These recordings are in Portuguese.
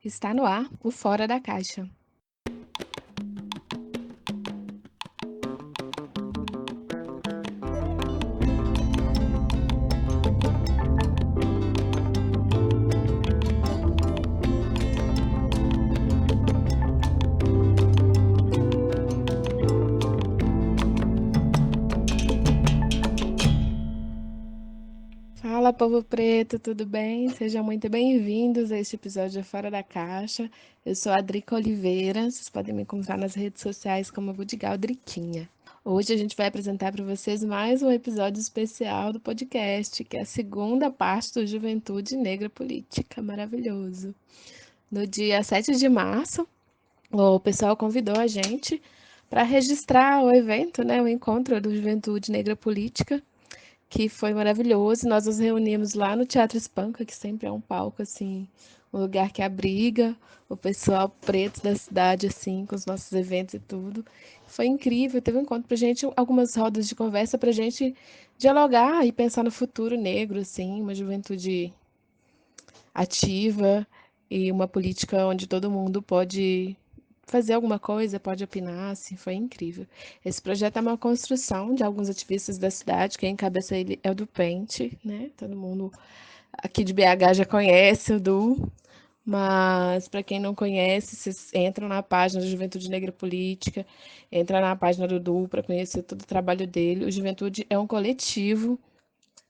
Está no ar o Fora da Caixa. Fala, povo preto, tudo bem? Sejam muito bem-vindos a este episódio de Fora da Caixa. Eu sou a Drica Oliveira, vocês podem me encontrar nas redes sociais como Budigal Driquinha. Hoje a gente vai apresentar para vocês mais um episódio especial do podcast, que é a segunda parte do Juventude Negra Política. Maravilhoso. No dia 7 de março, o pessoal convidou a gente para registrar o evento, né, o encontro do Juventude Negra Política, que foi maravilhoso. Nós nos reunimos lá no Teatro Espanca, que sempre é um palco, assim, um lugar que abriga o pessoal preto da cidade, assim, com os nossos eventos e tudo. Foi incrível, teve um encontro pra gente, algumas rodas de conversa pra gente dialogar e pensar no futuro negro, assim, uma juventude ativa e uma política onde todo mundo pode fazer alguma coisa, pode opinar, assim, foi incrível. Esse projeto é uma construção de alguns ativistas da cidade, quem encabeça ele é o do Pente, né? Todo mundo aqui de BH já conhece o Du, mas para quem não conhece, vocês entram na página da Juventude Negra Política, entra na página do Du para conhecer todo o trabalho dele. O Juventude é um coletivo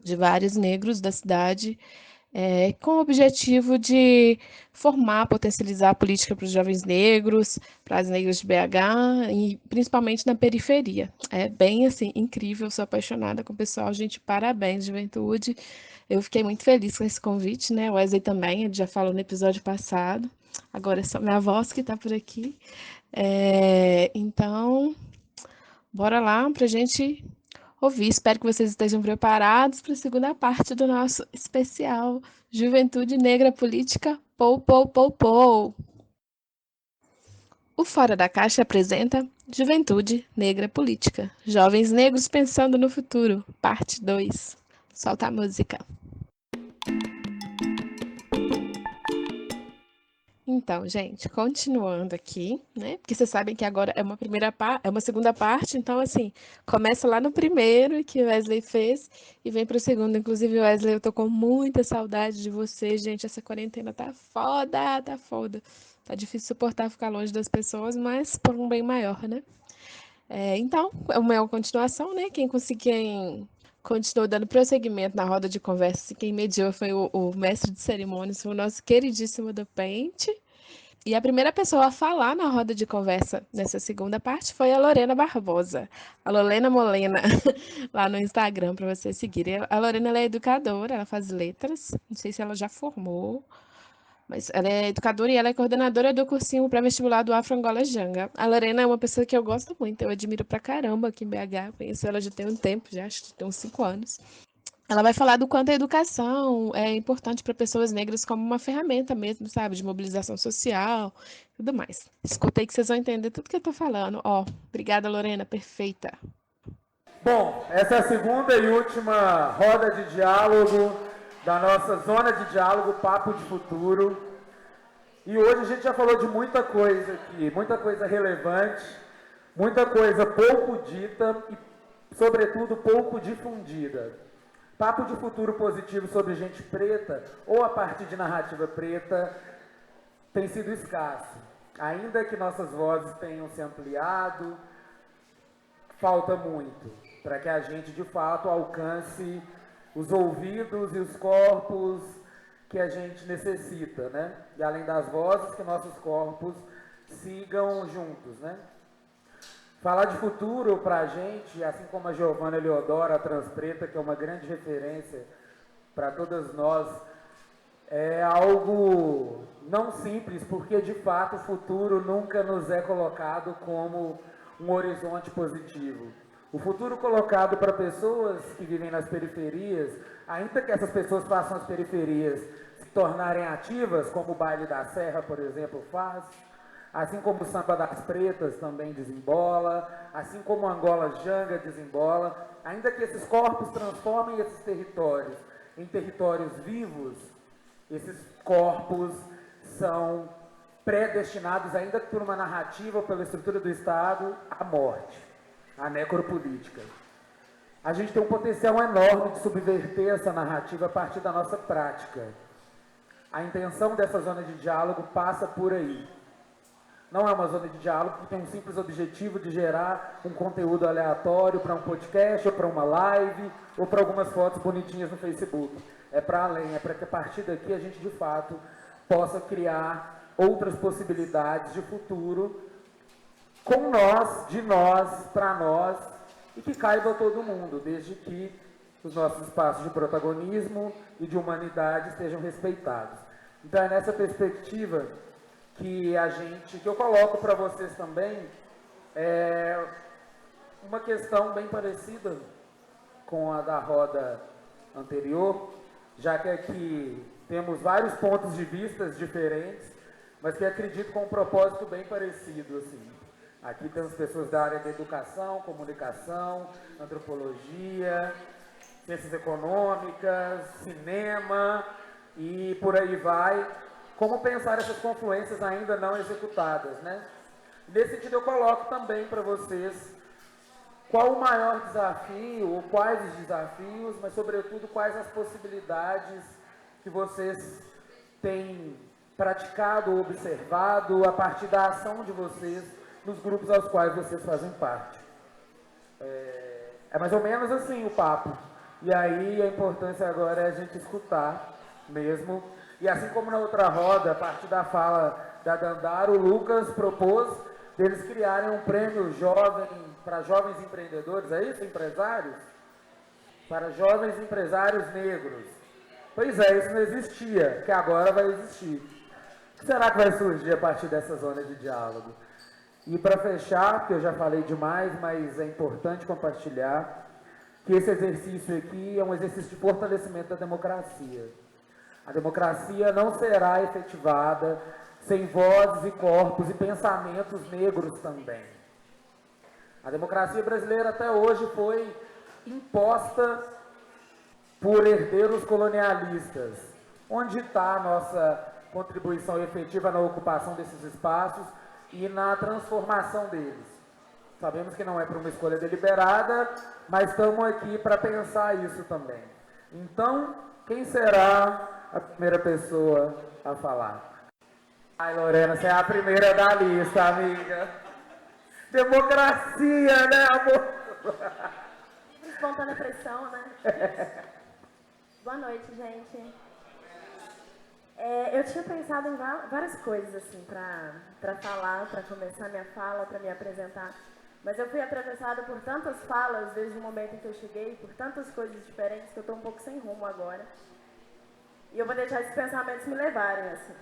de vários negros da cidade com o objetivo de formar, potencializar a política para os jovens negros, para as negras de BH e principalmente na periferia. É bem assim, incrível, sou apaixonada com o pessoal, gente, parabéns, juventude. Eu fiquei muito feliz com esse convite, né? O Wesley também, ele já falou no episódio passado. Agora é só minha voz que está por aqui. Então, bora lá para a gente ouvir. Espero que vocês estejam preparados para a segunda parte do nosso especial Juventude Negra Política. Pou, pou, pou, pou. O Fora da Caixa apresenta Juventude Negra Política. Jovens negros pensando no futuro, parte 2. Solta a música. Então, gente, continuando aqui, né? Porque vocês sabem que agora é é uma segunda parte, então assim, começa lá no primeiro que o Wesley fez e vem para o segundo. Inclusive, Wesley, eu tô com muita saudade de você, gente. Essa quarentena tá foda, tá foda. Tá difícil suportar ficar longe das pessoas, mas por um bem maior, né? Então, é uma continuação, né? Quem continuou dando prosseguimento na roda de conversa, quem mediou foi o mestre de cerimônias, foi o nosso queridíssimo do Pente. E a primeira pessoa a falar na roda de conversa nessa segunda parte foi a Lorena Barbosa, a Lorena Molena, lá no Instagram, para vocês seguirem. A Lorena ela é educadora, ela faz letras, não sei se ela já formou, mas ela é educadora e ela é coordenadora do cursinho pré-vestibular do Afro Angola Janga. A Lorena é uma pessoa que eu gosto muito, eu admiro pra caramba aqui em BH, conheço ela já tem um tempo, já acho que tem uns 5 anos. Ela vai falar do quanto a educação é importante para pessoas negras como uma ferramenta mesmo, sabe, de mobilização social, tudo mais. Escuta aí que vocês vão entender tudo que eu tô falando. Ó, obrigada, Lorena, perfeita. Bom, essa é a segunda e última roda de diálogo da nossa zona de diálogo Papo de Futuro. E hoje a gente já falou de muita coisa aqui, muita coisa relevante, muita coisa pouco dita e, sobretudo, pouco difundida. Papo de futuro positivo sobre gente preta ou a partir de narrativa preta tem sido escasso. Ainda que nossas vozes tenham se ampliado, falta muito para que a gente de fato alcance os ouvidos e os corpos que a gente necessita, né? E além das vozes, que nossos corpos sigam juntos, né? Falar de futuro para a gente, assim como a Giovana Eleodora, a Transpreta, que é uma grande referência para todas nós, é algo não simples, porque de fato o futuro nunca nos é colocado como um horizonte positivo. O futuro colocado para pessoas que vivem nas periferias, ainda que essas pessoas façam as periferias se tornarem ativas, como o Baile da Serra, por exemplo, faz, assim como o Samba das Pretas também desembola, assim como o Angola Janga desembola, ainda que esses corpos transformem esses territórios em territórios vivos, esses corpos são predestinados, ainda por uma narrativa ou pela estrutura do Estado, à morte, à necropolítica. A gente tem um potencial enorme de subverter essa narrativa a partir da nossa prática. A intenção dessa zona de diálogo passa por aí. Não é uma zona de diálogo que tem um simples objetivo de gerar um conteúdo aleatório para um podcast, ou para uma live, ou para algumas fotos bonitinhas no Facebook. É para além, é para que a partir daqui a gente de fato possa criar outras possibilidades de futuro com nós, de nós, para nós, e que caiba a todo mundo, desde que os nossos espaços de protagonismo e de humanidade estejam respeitados. Então é nessa perspectiva que eu coloco para vocês também uma questão bem parecida com a da roda anterior, já que aqui temos vários pontos de vista diferentes, mas que acredito com um propósito bem parecido, assim. Aqui temos pessoas da área da educação, comunicação, antropologia, ciências econômicas, cinema e por aí vai. Como pensar essas confluências ainda não executadas, né? Nesse sentido, eu coloco também para vocês qual o maior desafio, ou quais os desafios, mas, sobretudo, quais as possibilidades que vocês têm praticado ou observado a partir da ação de vocês nos grupos aos quais vocês fazem parte. É mais ou menos assim o papo. E aí a importância agora é a gente escutar mesmo. E assim como na outra roda, a partir da fala da Dandara, o Lucas propôs deles criarem um prêmio jovem para jovens empreendedores, é isso, empresários? Para jovens empresários negros. Pois é, isso não existia, que agora vai existir. O que será que vai surgir a partir dessa zona de diálogo? E para fechar, porque eu já falei demais, mas é importante compartilhar, que esse exercício aqui é um exercício de fortalecimento da democracia. A democracia não será efetivada sem vozes e corpos e pensamentos negros também. A democracia brasileira até hoje foi imposta por herdeiros colonialistas. Onde está a nossa contribuição efetiva na ocupação desses espaços e na transformação deles? Sabemos que não é por uma escolha deliberada, mas estamos aqui para pensar isso também. Então, quem será a primeira pessoa a falar? Ai, Lorena, você é a primeira da lista, amiga. Democracia, né, amor? Espontânea pressão, né? Boa noite, gente. Eu tinha pensado em várias coisas, assim, para falar, para começar minha fala, para me apresentar. Mas eu fui atravessada por tantas falas desde o momento em que eu cheguei, por tantas coisas diferentes, que eu estou um pouco sem rumo agora. E eu vou deixar esses pensamentos me levarem, assim.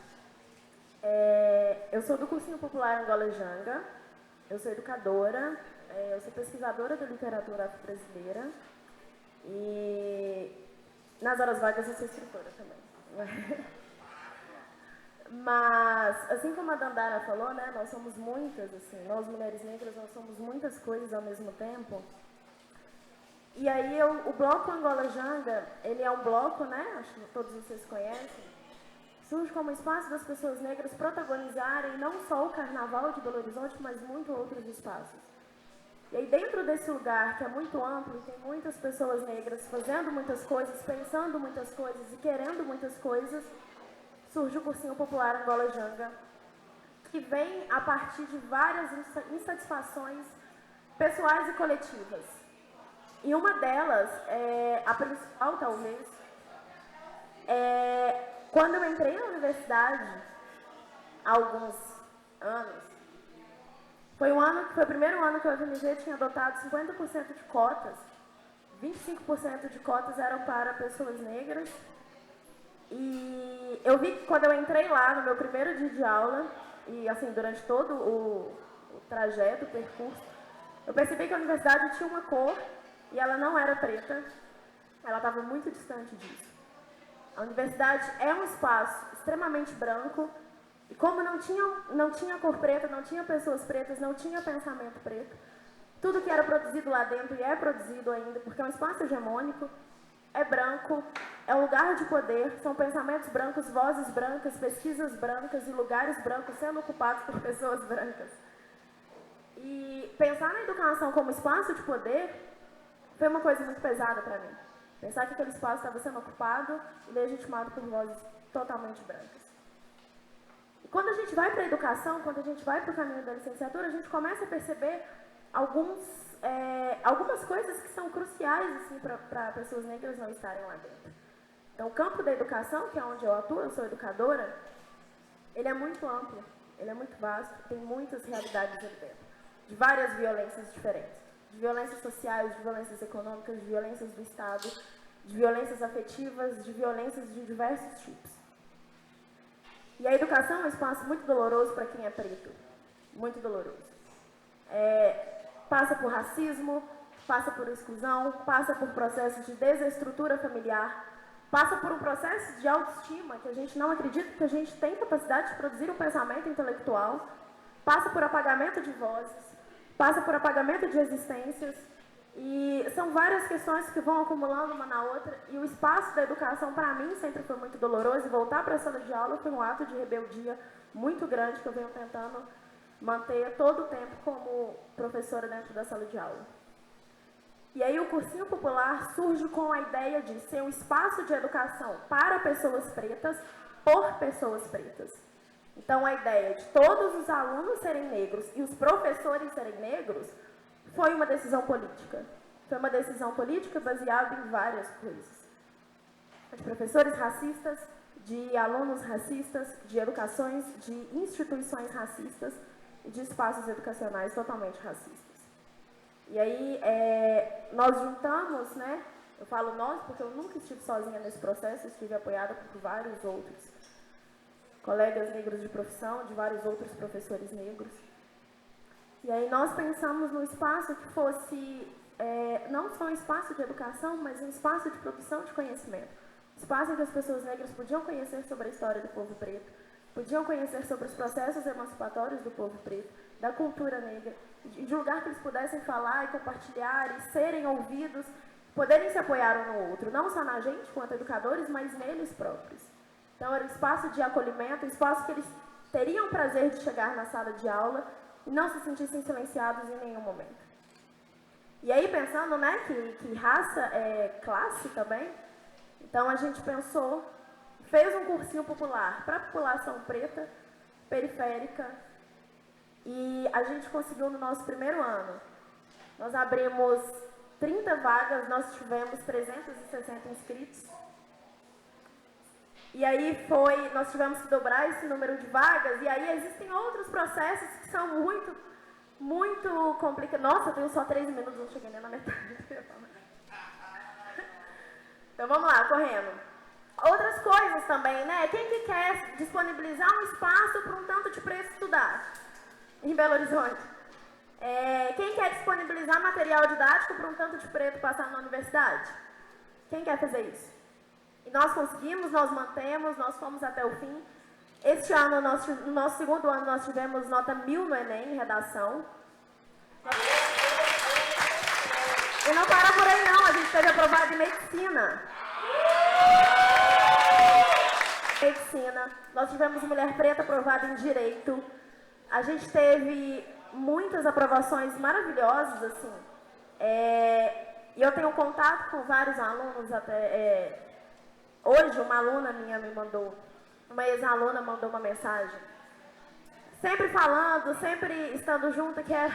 Eu sou do Cursinho Popular Angola Janga, eu sou educadora, eu sou pesquisadora da literatura afro-brasileira e nas horas vagas eu sou escritora também. Mas, assim como a Dandara falou, né, nós somos muitas, assim, nós mulheres negras, nós somos muitas coisas ao mesmo tempo. E aí o Bloco Angola Janga, ele é um bloco, né, acho que todos vocês conhecem, surge como espaço das pessoas negras protagonizarem não só o Carnaval de Belo Horizonte, mas muitos outros espaços. E aí dentro desse lugar, que é muito amplo, tem muitas pessoas negras fazendo muitas coisas, pensando muitas coisas e querendo muitas coisas, surge o Cursinho Popular Angola Janga, que vem a partir de várias insatisfações pessoais e coletivas. E uma delas, a principal talvez, quando eu entrei na universidade, há alguns anos, foi o primeiro ano que o FMG tinha adotado 50% de cotas, 25% de cotas eram para pessoas negras. E eu vi que quando eu entrei lá no meu primeiro dia de aula, e assim, durante todo o trajeto, o percurso, eu percebi que a universidade tinha uma cor e ela não era preta, ela estava muito distante disso. A universidade é um espaço extremamente branco, e como não tinha cor preta, não tinha pessoas pretas, não tinha pensamento preto, tudo que era produzido lá dentro e é produzido ainda, porque é um espaço hegemônico, é branco, é um lugar de poder, são pensamentos brancos, vozes brancas, pesquisas brancas e lugares brancos sendo ocupados por pessoas brancas. E pensar na educação como espaço de poder foi uma coisa muito pesada para mim. Pensar que aquele espaço estava sendo ocupado e legitimado por vozes totalmente brancas. E quando a gente vai para a educação, quando a gente vai para o caminho da licenciatura, a gente começa a perceber algumas coisas que são cruciais assim, para pessoas negras não estarem lá dentro. Então, o campo da educação, que é onde eu atuo, eu sou educadora, ele é muito amplo, ele é muito vasto, tem muitas realidades ali dentro, de várias violências diferentes. De violências sociais, de violências econômicas, de violências do Estado, de violências afetivas, de violências de diversos tipos. E a educação é um espaço muito doloroso para quem é preto, muito doloroso. Passa por racismo, passa por exclusão, passa por processos de desestrutura familiar, passa por um processo de autoestima, que a gente não acredita que a gente tem capacidade de produzir um pensamento intelectual, passa por apagamento de vozes, passa por apagamento de existências, e são várias questões que vão acumulando uma na outra, e o espaço da educação, para mim, sempre foi muito doloroso, e voltar para a sala de aula foi um ato de rebeldia muito grande que eu venho tentando manter todo o tempo como professora dentro da sala de aula. E aí o Cursinho Popular surge com a ideia de ser um espaço de educação para pessoas pretas, por pessoas pretas. Então, a ideia de todos os alunos serem negros e os professores serem negros foi uma decisão política. Foi uma decisão política baseada em várias coisas. De professores racistas, de alunos racistas, de educações, de instituições racistas e de espaços educacionais totalmente racistas. E aí, nós juntamos, né? Eu falo nós porque eu nunca estive sozinha nesse processo, estive apoiada por vários outros colegas negros de profissão, de vários outros professores negros. E aí nós pensamos num espaço que fosse não só um espaço de educação, mas um espaço de produção de conhecimento. Um espaço em que as pessoas negras podiam conhecer sobre a história do povo preto, podiam conhecer sobre os processos emancipatórios do povo preto, da cultura negra, de lugar que eles pudessem falar e compartilhar e serem ouvidos, poderem se apoiar um no outro, não só na gente, quanto educadores, mas neles próprios. Então, era um espaço de acolhimento, um espaço que eles teriam prazer de chegar na sala de aula e não se sentissem silenciados em nenhum momento. E aí, pensando, né, que raça é classe também, então a gente pensou, fez um cursinho popular para a população preta, periférica, e a gente conseguiu no nosso primeiro ano. Nós abrimos 30 vagas, nós tivemos 360 inscritos. E aí nós tivemos que dobrar esse número de vagas, e aí existem outros processos que são muito, muito complicados. Nossa, eu tenho só 3 minutos, não cheguei nem na metade. Então vamos lá, correndo. Outras coisas também, né? Quem que quer disponibilizar um espaço para um tanto de preço estudar em Belo Horizonte? Quem quer disponibilizar material didático para um tanto de preto passar na universidade? Quem quer fazer isso? E nós conseguimos, nós mantemos, nós fomos até o fim. Este ano, no nosso segundo ano, nós tivemos nota 1000 no Enem, em redação. E não para por aí não, a gente teve aprovado em medicina. Nós tivemos mulher preta aprovada em direito. A gente teve muitas aprovações maravilhosas, assim. E eu tenho contato com vários alunos até... Hoje, uma aluna minha me mandou, uma ex-aluna mandou uma mensagem, sempre falando, sempre estando junto, que era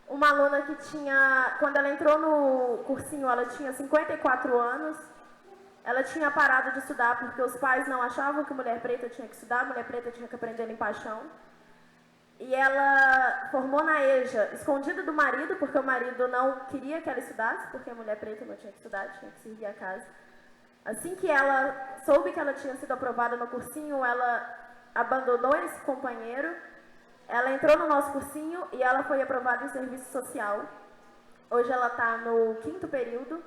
uma aluna que tinha, quando ela entrou no cursinho, ela tinha 54 anos, ela tinha parado de estudar porque os pais não achavam que mulher preta tinha que estudar, mulher preta tinha que aprender a limpar chão. E ela formou na EJA, escondida do marido, porque o marido não queria que ela estudasse, porque a mulher preta não tinha que estudar, tinha que servir a casa. Assim que ela soube que ela tinha sido aprovada no cursinho, ela abandonou esse companheiro, ela entrou no nosso cursinho e ela foi aprovada em serviço social. Hoje ela está no 5º período,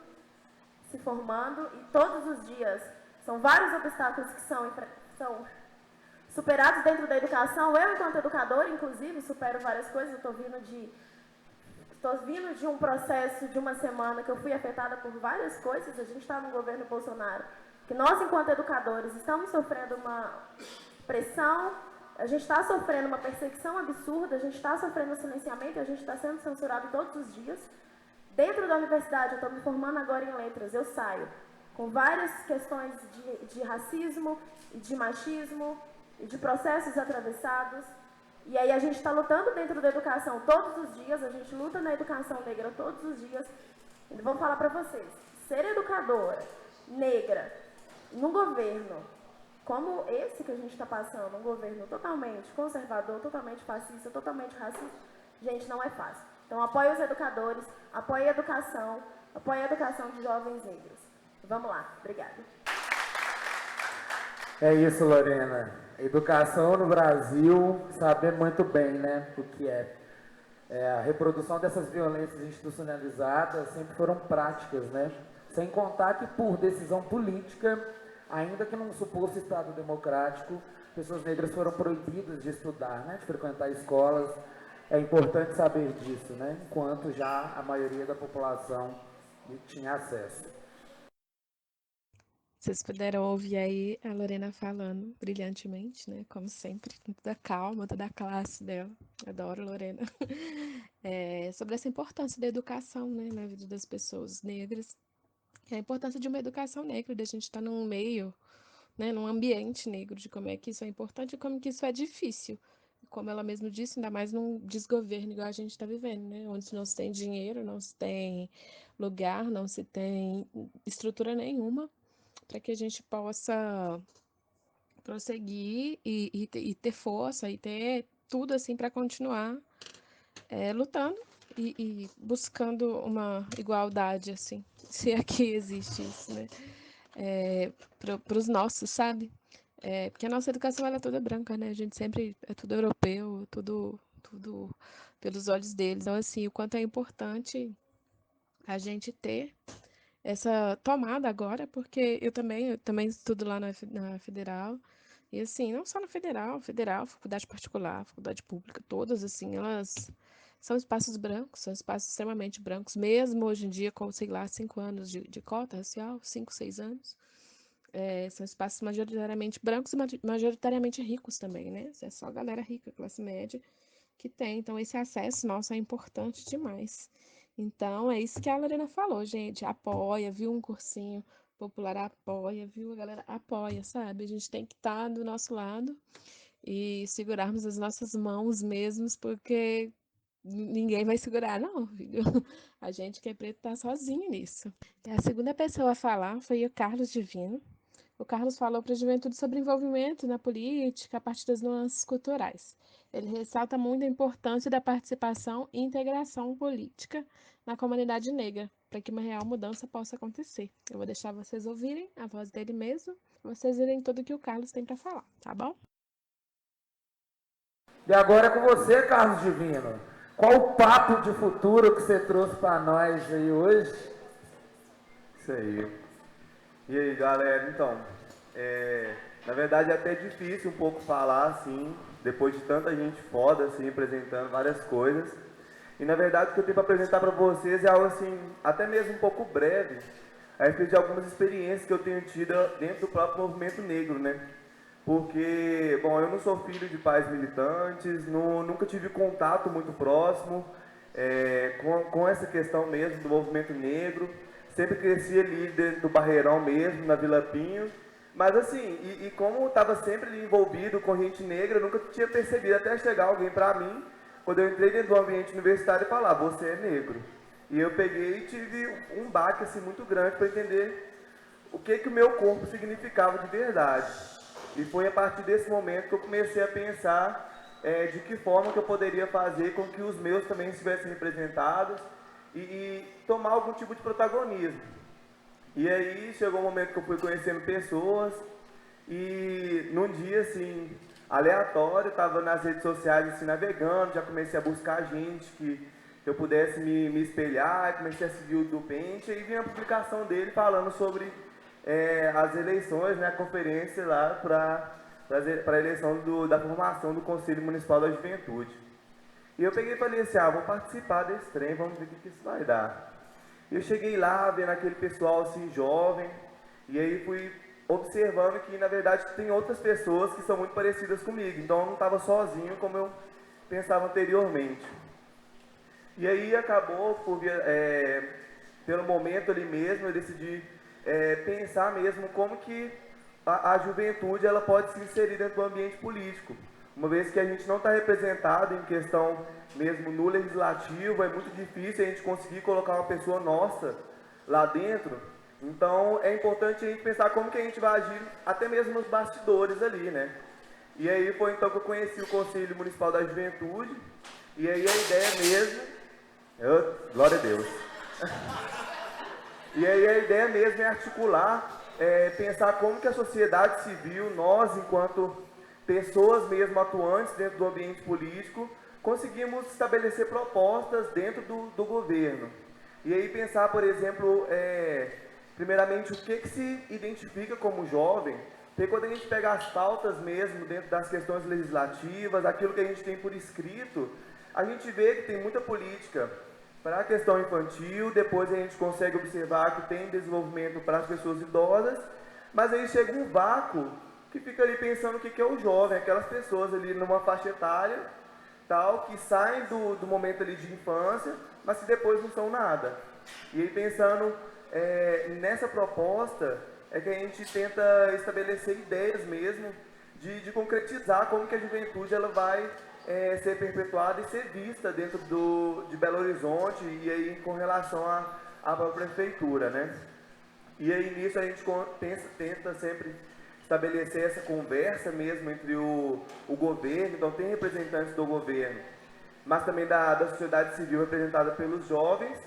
se formando, e todos os dias são vários obstáculos que são superados dentro da educação. Eu, enquanto educadora, inclusive, supero várias coisas. Eu estou vindo de estou vindo de um processo de uma semana que eu fui afetada por várias coisas. A gente está no governo Bolsonaro, que nós, enquanto educadores, estamos sofrendo uma pressão, a gente está sofrendo uma perseguição absurda, a gente está sofrendo um silenciamento, a gente está sendo censurado todos os dias. Dentro da universidade, eu estou me formando agora em letras, eu saio com várias questões de racismo, de machismo, de processos atravessados. E aí a gente está lutando dentro da educação todos os dias, a gente luta na educação negra todos os dias. E vou falar para vocês, ser educadora negra num governo como esse que a gente está passando, um governo totalmente conservador, totalmente fascista, totalmente racista, gente, não é fácil. Então apoie os educadores, apoie a educação de jovens negros. Vamos lá, obrigada. É isso, Lorena. Educação no Brasil, saber muito bem, né, o que é. A reprodução dessas violências institucionalizadas sempre foram práticas, né? Sem contar que por decisão política, ainda que num suposto Estado democrático, pessoas negras foram proibidas de estudar, né, de frequentar escolas. É importante saber disso, né, enquanto já a maioria da população tinha acesso. Vocês puderam ouvir aí a Lorena falando brilhantemente, né? Como sempre, com toda a calma, toda a classe dela. Adoro Lorena. Sobre essa importância da educação, né, na vida das pessoas negras. E a importância de uma educação negra, de a gente estar num meio, né, num ambiente negro, de como é que isso é importante e como que isso é difícil. Como ela mesma disse, ainda mais num desgoverno igual a gente está vivendo, né? Onde não se tem dinheiro, não se tem lugar, não se tem estrutura nenhuma para que a gente possa prosseguir e ter força e ter tudo assim para continuar lutando e buscando uma igualdade, assim, se aqui existe isso, né? Para os nossos, sabe? Porque a nossa educação ela é toda branca, né? A gente sempre é tudo europeu, tudo pelos olhos deles. Então, assim, o quanto é importante a gente ter essa tomada agora, porque eu também estudo lá na Federal, e assim, não só na Federal, faculdade particular, faculdade pública, todas assim, elas são espaços brancos, são espaços extremamente brancos, mesmo hoje em dia com, sei lá, 5 anos de cota racial, 5, 6 anos, são espaços majoritariamente brancos e majoritariamente ricos também, né? É só a galera rica, classe média, que tem. Então, esse acesso nosso é importante demais. Então, é isso que a Lorena falou, gente. Apoia, viu um cursinho popular, apoia, viu? A galera apoia, sabe? A gente tem que estar do nosso lado e segurarmos as nossas mãos mesmos, porque ninguém vai segurar, não, filho. A gente que é preto tá sozinho nisso. E a segunda pessoa a falar foi o Carlos Divino. O Carlos falou para a juventude sobre envolvimento na política a partir das nuances culturais. Ele ressalta muito a importância da participação e integração política na comunidade negra, para que uma real mudança possa acontecer. Eu vou deixar vocês ouvirem a voz dele mesmo, vocês verem tudo que o Carlos tem para falar, tá bom? E agora é com você, Carlos Divino. Qual o papo de futuro que você trouxe para nós aí hoje? Isso aí. E aí, galera, então, na verdade é até difícil um pouco falar, assim, depois de tanta gente foda, assim, apresentando várias coisas. E, na verdade, o que eu tenho para apresentar para vocês é algo, assim, até mesmo um pouco breve, a respeito de algumas experiências que eu tenho tido dentro do próprio movimento negro, né? Porque, bom, eu não sou filho de pais militantes, nunca tive contato muito próximo com essa questão mesmo do movimento negro. Sempre cresci ali dentro do Barreirão mesmo, na Vila Pinho. Mas assim, e como eu estava sempre ali envolvido com gente negra, eu nunca tinha percebido até chegar alguém para mim, quando eu entrei dentro do ambiente universitário e falar, você é negro. E eu peguei e tive um baque assim, muito grande para entender o que o meu corpo significava de verdade. E foi a partir desse momento que eu comecei a pensar de que forma que eu poderia fazer com que os meus também estivessem representados e tomar algum tipo de protagonismo. E aí chegou um momento que eu fui conhecendo pessoas e num dia assim, aleatório, estava nas redes sociais assim, navegando, já comecei a buscar gente que eu pudesse me espelhar, comecei a seguir o do Pente e vi a publicação dele falando sobre as eleições, né, a conferência lá para a eleição da formação do Conselho Municipal da Juventude. E eu peguei e falei assim, vou participar desse trem, vamos ver o que isso vai dar. E eu cheguei lá, vendo aquele pessoal assim, jovem, e aí fui observando que, na verdade, tem outras pessoas que são muito parecidas comigo. Então eu não estava sozinho como eu pensava anteriormente. E aí acabou, pelo momento ali mesmo, eu decidi pensar mesmo como que a juventude ela pode se inserir dentro do ambiente político. Uma vez que a gente não está representado em questão mesmo no legislativo, é muito difícil a gente conseguir colocar uma pessoa nossa lá dentro. Então é importante a gente pensar como que a gente vai agir até mesmo nos bastidores ali, né? E aí foi então que eu conheci o Conselho Municipal da Juventude, e aí a ideia mesmo, glória a Deus. E aí a ideia mesmo é articular, pensar como que a sociedade civil, nós enquanto pessoas mesmo atuantes dentro do ambiente político, conseguimos estabelecer propostas dentro do governo. E aí pensar, por exemplo, primeiramente o que se identifica como jovem, porque quando a gente pega as pautas mesmo dentro das questões legislativas, aquilo que a gente tem por escrito, a gente vê que tem muita política para a questão infantil, depois a gente consegue observar que tem desenvolvimento para as pessoas idosas, mas aí chega um vácuo que fica ali pensando o que é o jovem, aquelas pessoas ali numa faixa etária, tal, que saem do momento ali de infância, mas que depois não são nada. E aí pensando nessa proposta, é que a gente tenta estabelecer ideias mesmo de concretizar como que a juventude ela vai ser perpetuada e ser vista dentro de Belo Horizonte e aí com relação à própria prefeitura, né? E aí nisso a gente tenta sempre estabelecer essa conversa mesmo entre o governo, então tem representantes do governo, mas também da sociedade civil representada pelos jovens,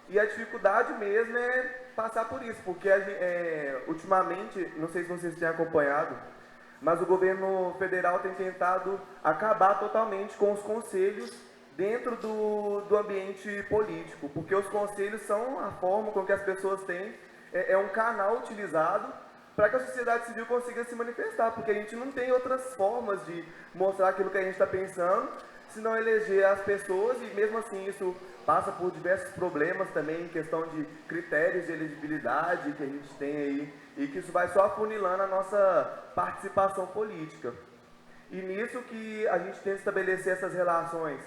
e a dificuldade mesmo é passar por isso, porque ultimamente, não sei se vocês têm acompanhado, mas o governo federal tem tentado acabar totalmente com os conselhos dentro do ambiente político, porque os conselhos são a forma com que as pessoas têm, é um canal utilizado para que a sociedade civil consiga se manifestar, porque a gente não tem outras formas de mostrar aquilo que a gente está pensando, senão eleger as pessoas, e mesmo assim isso passa por diversos problemas também, em questão de critérios de elegibilidade que a gente tem aí, e que isso vai só afunilando a nossa participação política. E nisso que a gente tenta estabelecer essas relações,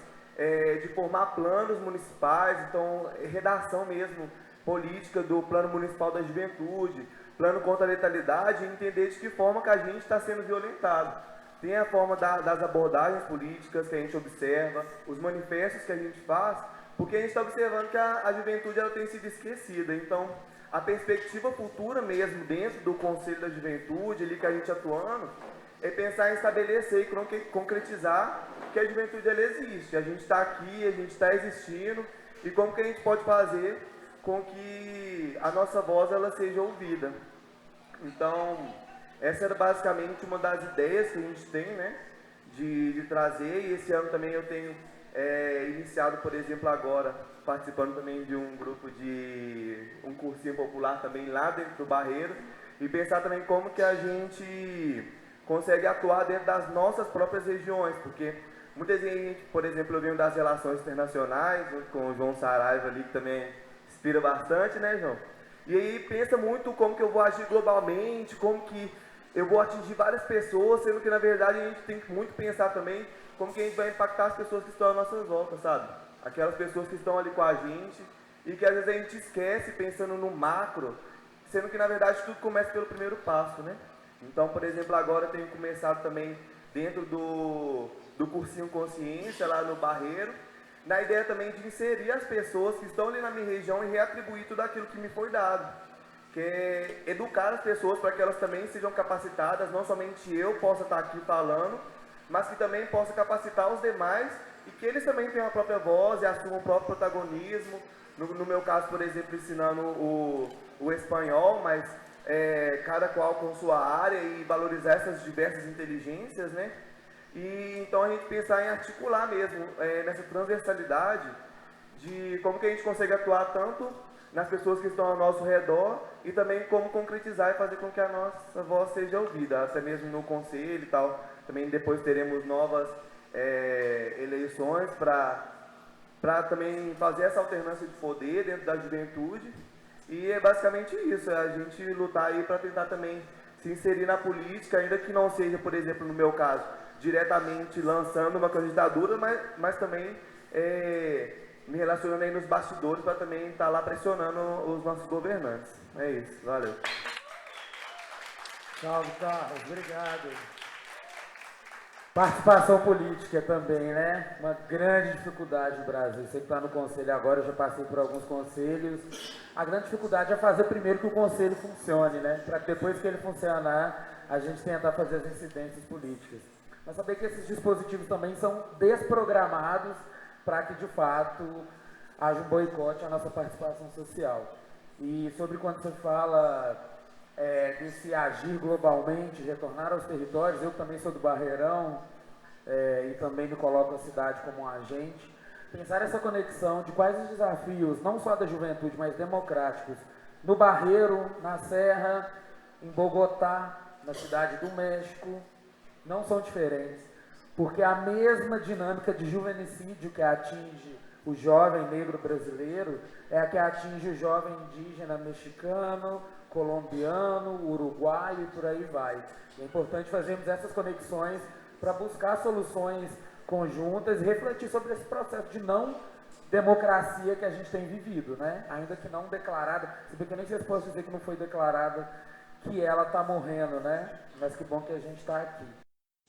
de formar planos municipais, então redação mesmo política do Plano Municipal da Juventude, plano contra a letalidade, e entender de que forma que a gente está sendo violentado. Tem a forma das abordagens políticas que a gente observa, os manifestos que a gente faz, porque a gente está observando que a juventude ela tem sido esquecida. Então, a perspectiva futura mesmo, dentro do Conselho da Juventude, ali que a gente atuando, é pensar em estabelecer e concretizar que a juventude ela existe. A gente está aqui, a gente está existindo, e como que a gente pode fazer com que a nossa voz ela seja ouvida. Então, essa era basicamente uma das ideias que a gente tem, né, de trazer, e esse ano também eu tenho iniciado, por exemplo, agora, participando também de um grupo de um cursinho popular também lá dentro do Barreiro, e pensar também como que a gente consegue atuar dentro das nossas próprias regiões, porque muitas vezes, por exemplo, eu venho das relações internacionais, com o João Saraiva ali, que também inspira bastante, né, João? E aí pensa muito como que eu vou agir globalmente, como que eu vou atingir várias pessoas, sendo que na verdade a gente tem que muito pensar também como que a gente vai impactar as pessoas que estão à nossa volta, sabe? Aquelas pessoas que estão ali com a gente e que às vezes a gente esquece pensando no macro, sendo que na verdade tudo começa pelo primeiro passo, né? Então, por exemplo, agora eu tenho começado também dentro do cursinho Consciência lá no Barreiro, na ideia também de inserir as pessoas que estão ali na minha região e reatribuir tudo aquilo que me foi dado, que é educar as pessoas para que elas também sejam capacitadas, não somente eu possa estar aqui falando, mas que também possa capacitar os demais e que eles também tenham a própria voz e assumam o próprio protagonismo. No meu caso, por exemplo, ensinando o espanhol, mas cada qual com sua área, e valorizar essas diversas inteligências, né? E então a gente pensar em articular mesmo nessa transversalidade de como que a gente consegue atuar tanto nas pessoas que estão ao nosso redor e também como concretizar e fazer com que a nossa voz seja ouvida, até mesmo no conselho e tal. Também depois teremos novas eleições para também fazer essa alternância de poder dentro da juventude. E é basicamente isso, é a gente lutar aí para tentar também se inserir na política, ainda que não seja, por exemplo, no meu caso, diretamente lançando uma candidatura, mas também me relacionando aí nos bastidores para também estar lá pressionando os nossos governantes. É isso, valeu. Salve, Carlos, obrigado. Participação política também, né? Uma grande dificuldade no Brasil. Você que está no conselho agora, eu já passei por alguns conselhos. A grande dificuldade é fazer primeiro que o conselho funcione, né? Para depois que ele funcionar, a gente tentar fazer as incidências políticas. Mas saber que esses dispositivos também são desprogramados para que, de fato, haja um boicote à nossa participação social. E sobre quando você fala desse agir globalmente, retornar aos territórios, eu também sou do Barreirão e também me coloco a cidade como um agente, pensar essa conexão de quais os desafios, não só da juventude, mas democráticos, no Barreiro, na Serra, em Bogotá, na cidade do México, não são diferentes, porque a mesma dinâmica de juvenicídio que atinge o jovem negro brasileiro é a que atinge o jovem indígena mexicano, colombiano, uruguaio e por aí vai. É importante fazermos essas conexões para buscar soluções conjuntas e refletir sobre esse processo de não democracia que a gente tem vivido, né? Ainda que não declarada, se bem que nem vocês possam dizer que não foi declarada que ela está morrendo, né? Mas que bom que a gente está aqui.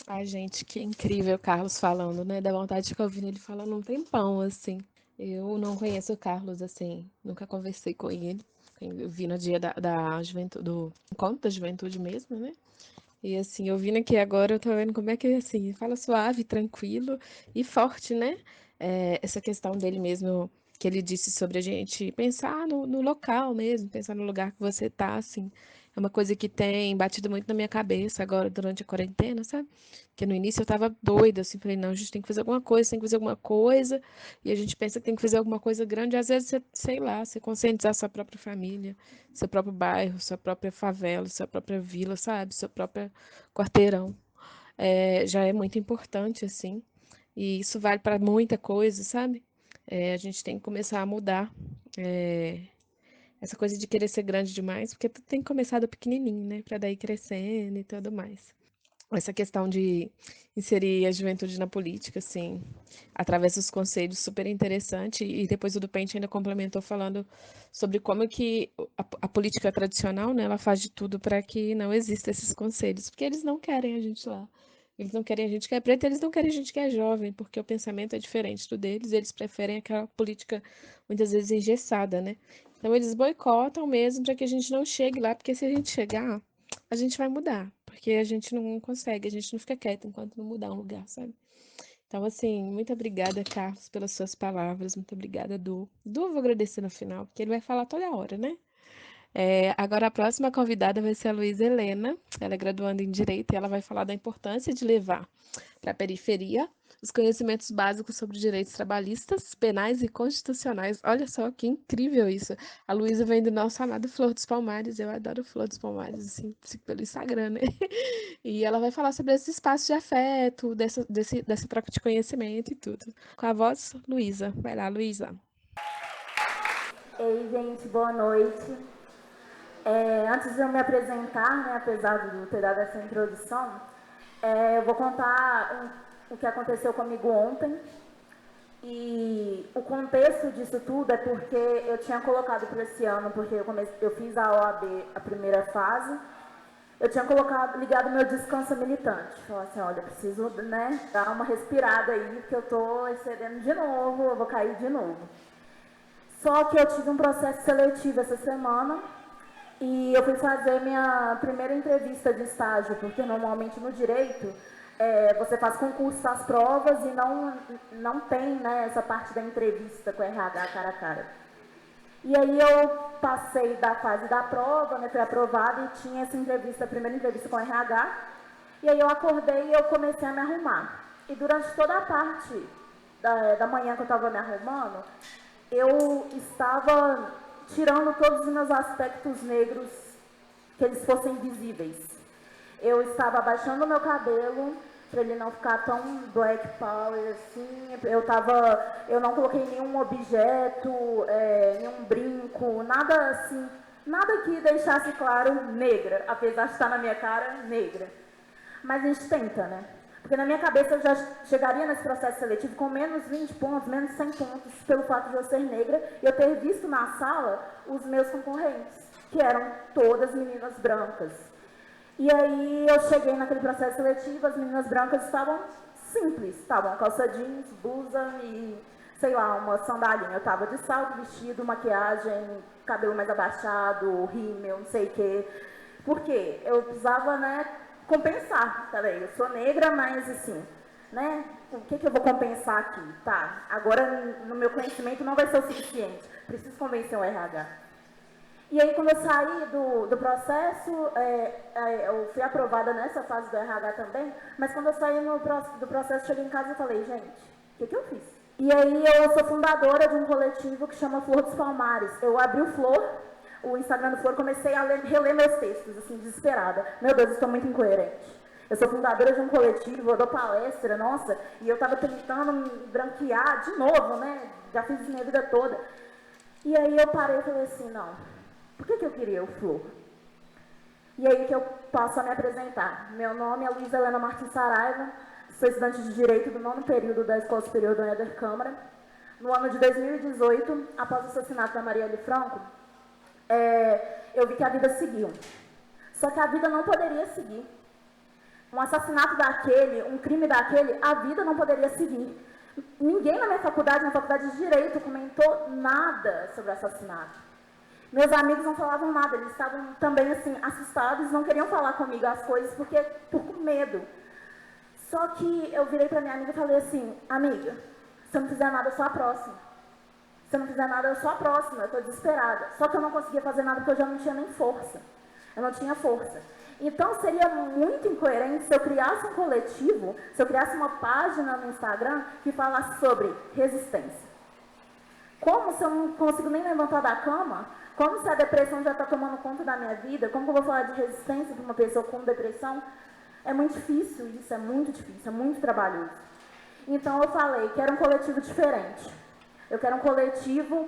Ai, gente, que incrível o Carlos falando, né? Dá vontade de ficar ouvindo ele falando um tempão, assim. Eu não conheço o Carlos, assim, nunca conversei com ele. Eu vi no dia da juventude, do encontro da juventude mesmo, né? E assim, eu vindo aqui agora, eu tô vendo como é que, assim, fala suave, tranquilo e forte, né? Essa questão dele mesmo, que ele disse sobre a gente pensar no local mesmo, pensar no lugar que você tá, assim. É uma coisa que tem batido muito na minha cabeça agora, durante a quarentena, sabe? Porque no início eu tava doida, assim, falei, não, a gente tem que fazer alguma coisa, tem que fazer alguma coisa. E a gente pensa que tem que fazer alguma coisa grande, às vezes, você, sei lá, você conscientizar sua própria família, seu próprio bairro, sua própria favela, sua própria vila, sabe? Seu próprio quarteirão. Já é muito importante, assim. E isso vale para muita coisa, sabe? A gente tem que começar a mudar. Essa coisa de querer ser grande demais, porque tudo tem que começar do pequenininho, né? Para daí crescendo e tudo mais. Essa questão de inserir a juventude na política, assim, através dos conselhos, super interessante. E depois o Dupente ainda complementou falando sobre como que a política tradicional, né, ela faz de tudo para que não existam esses conselhos, porque eles não querem a gente lá. Eles não querem a gente que é preto, eles não querem a gente que é jovem, porque o pensamento é diferente do deles, eles preferem aquela política muitas vezes engessada, né? Então eles boicotam mesmo para que a gente não chegue lá, porque se a gente chegar, a gente vai mudar, porque a gente não consegue, a gente não fica quieto enquanto não mudar um lugar, sabe? Então, assim, muito obrigada, Carlos, pelas suas palavras, muito obrigada, Du. Du, eu vou agradecer no final, porque ele vai falar toda hora, né? Agora, a próxima convidada vai ser a Luísa Helena, ela é graduanda em Direito e ela vai falar da importância de levar para a periferia os conhecimentos básicos sobre direitos trabalhistas, penais e constitucionais. Olha só que incrível isso. A Luísa vem do nosso amado Flor dos Palmares, eu adoro Flor dos Palmares, assim, pelo Instagram, né? E ela vai falar sobre esse espaço de afeto, dessa troca de conhecimento e tudo. Com a voz, Luísa. Vai lá, Luísa. Ei, gente, boa noite. Antes de eu me apresentar, né, apesar de eu ter dado essa introdução, eu vou contar o que aconteceu comigo ontem. E o contexto disso tudo é porque eu tinha colocado para esse ano, porque eu fiz a OAB, a primeira fase, eu tinha ligado meu descanso militante. Falei assim, olha, eu preciso, né, dar uma respirada aí, porque eu estou excedendo de novo, eu vou cair de novo. Só que eu tive um processo seletivo essa semana e eu fui fazer minha primeira entrevista de estágio, porque normalmente no direito você faz concurso, faz provas e não tem, né, essa parte da entrevista com o RH cara a cara. E aí eu passei da fase da prova, né, fui aprovada e tinha essa entrevista, a primeira entrevista com o RH. E aí eu acordei e eu comecei a me arrumar. E durante toda a parte da manhã que eu estava me arrumando, eu estava tirando todos os meus aspectos negros, que eles fossem visíveis. Eu estava abaixando o meu cabelo, para ele não ficar tão black power assim. Eu não coloquei nenhum objeto, nenhum brinco, nada assim, nada que deixasse claro negra, apesar de estar na minha cara negra. Mas a gente tenta, né? Porque na minha cabeça eu já chegaria nesse processo seletivo com menos 20 pontos, menos 100 pontos, pelo fato de eu ser negra e eu ter visto na sala os meus concorrentes, que eram todas meninas brancas. E aí eu cheguei naquele processo seletivo, as meninas brancas estavam simples, estavam calça jeans, blusa e, sei lá, uma sandalinha. Eu estava de salto, vestido, maquiagem, cabelo mais abaixado, rímel, não sei o quê. Por quê? Eu precisava, né, compensar, tá bem? Eu sou negra, mas assim, né, o que eu vou compensar aqui? Tá, agora no meu conhecimento não vai ser o suficiente, preciso convencer o RH. E aí, quando eu saí do processo, eu fui aprovada nessa fase do RH também, mas quando eu saí do processo, cheguei em casa e falei, gente, o que eu fiz? E aí, eu sou fundadora de um coletivo que chama Flor dos Palmares. Eu abri o Flor, o Instagram do Flor, comecei a reler meus textos, assim, desesperada. Meu Deus, eu estou muito incoerente. Eu sou fundadora de um coletivo, eu dou palestra, nossa, e eu estava tentando me branquear de novo, né? Já fiz isso minha vida toda. E aí, eu parei e falei assim, não. Por que eu queria o Flor? E aí que eu passo a me apresentar. Meu nome é Luísa Helena Martins Saraiva, sou estudante de Direito do 9º período da Escola Superior do Éder Câmara. No ano de 2018, após o assassinato da Marielle Franco, eu vi que a vida seguiu. Só que a vida não poderia seguir. Um assassinato daquele, um crime daquele, a vida não poderia seguir. Ninguém na minha faculdade, na faculdade de Direito, comentou nada sobre o assassinato. Meus amigos não falavam nada, eles estavam também assim, assustados, não queriam falar comigo as coisas, por medo. Só que eu virei para minha amiga e falei assim, amiga, se eu não fizer nada, eu sou a próxima. Se eu não fizer nada, eu sou a próxima, eu estou desesperada. Só que eu não conseguia fazer nada porque eu já não tinha nem força. Eu não tinha força. Então, seria muito incoerente se eu criasse um coletivo, se eu criasse uma página no Instagram que falasse sobre resistência. Como se eu não consigo nem levantar da cama? Como se a depressão já está tomando conta da minha vida? Como que eu vou falar de resistência para uma pessoa com depressão? É muito difícil isso, é muito trabalhoso. Então eu falei, quero um coletivo diferente. Eu quero um coletivo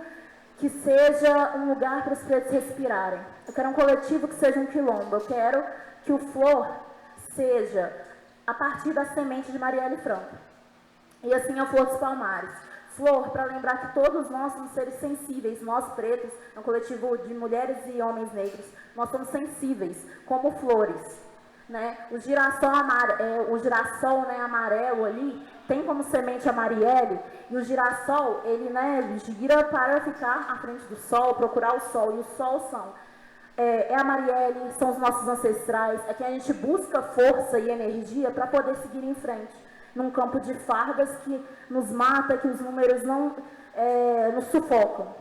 que seja um lugar para os pretos respirarem. Eu quero um coletivo que seja um quilombo. Eu quero que o Flor seja a partir da semente de Marielle Franco. E assim é o Flor dos Palmares. Flor, para lembrar que todos nós somos seres sensíveis, nós pretos, é um coletivo de mulheres e homens negros, nós somos sensíveis, como flores. Né? O girassol, né, amarelo ali, tem como semente a Marielle, e o girassol, ele, né, gira para ficar à frente do sol, procurar o sol, e o sol é a Marielle, são os nossos ancestrais, é que a gente busca força e energia para poder seguir em frente. Num campo de fardas que nos mata, que os números não nos sufocam.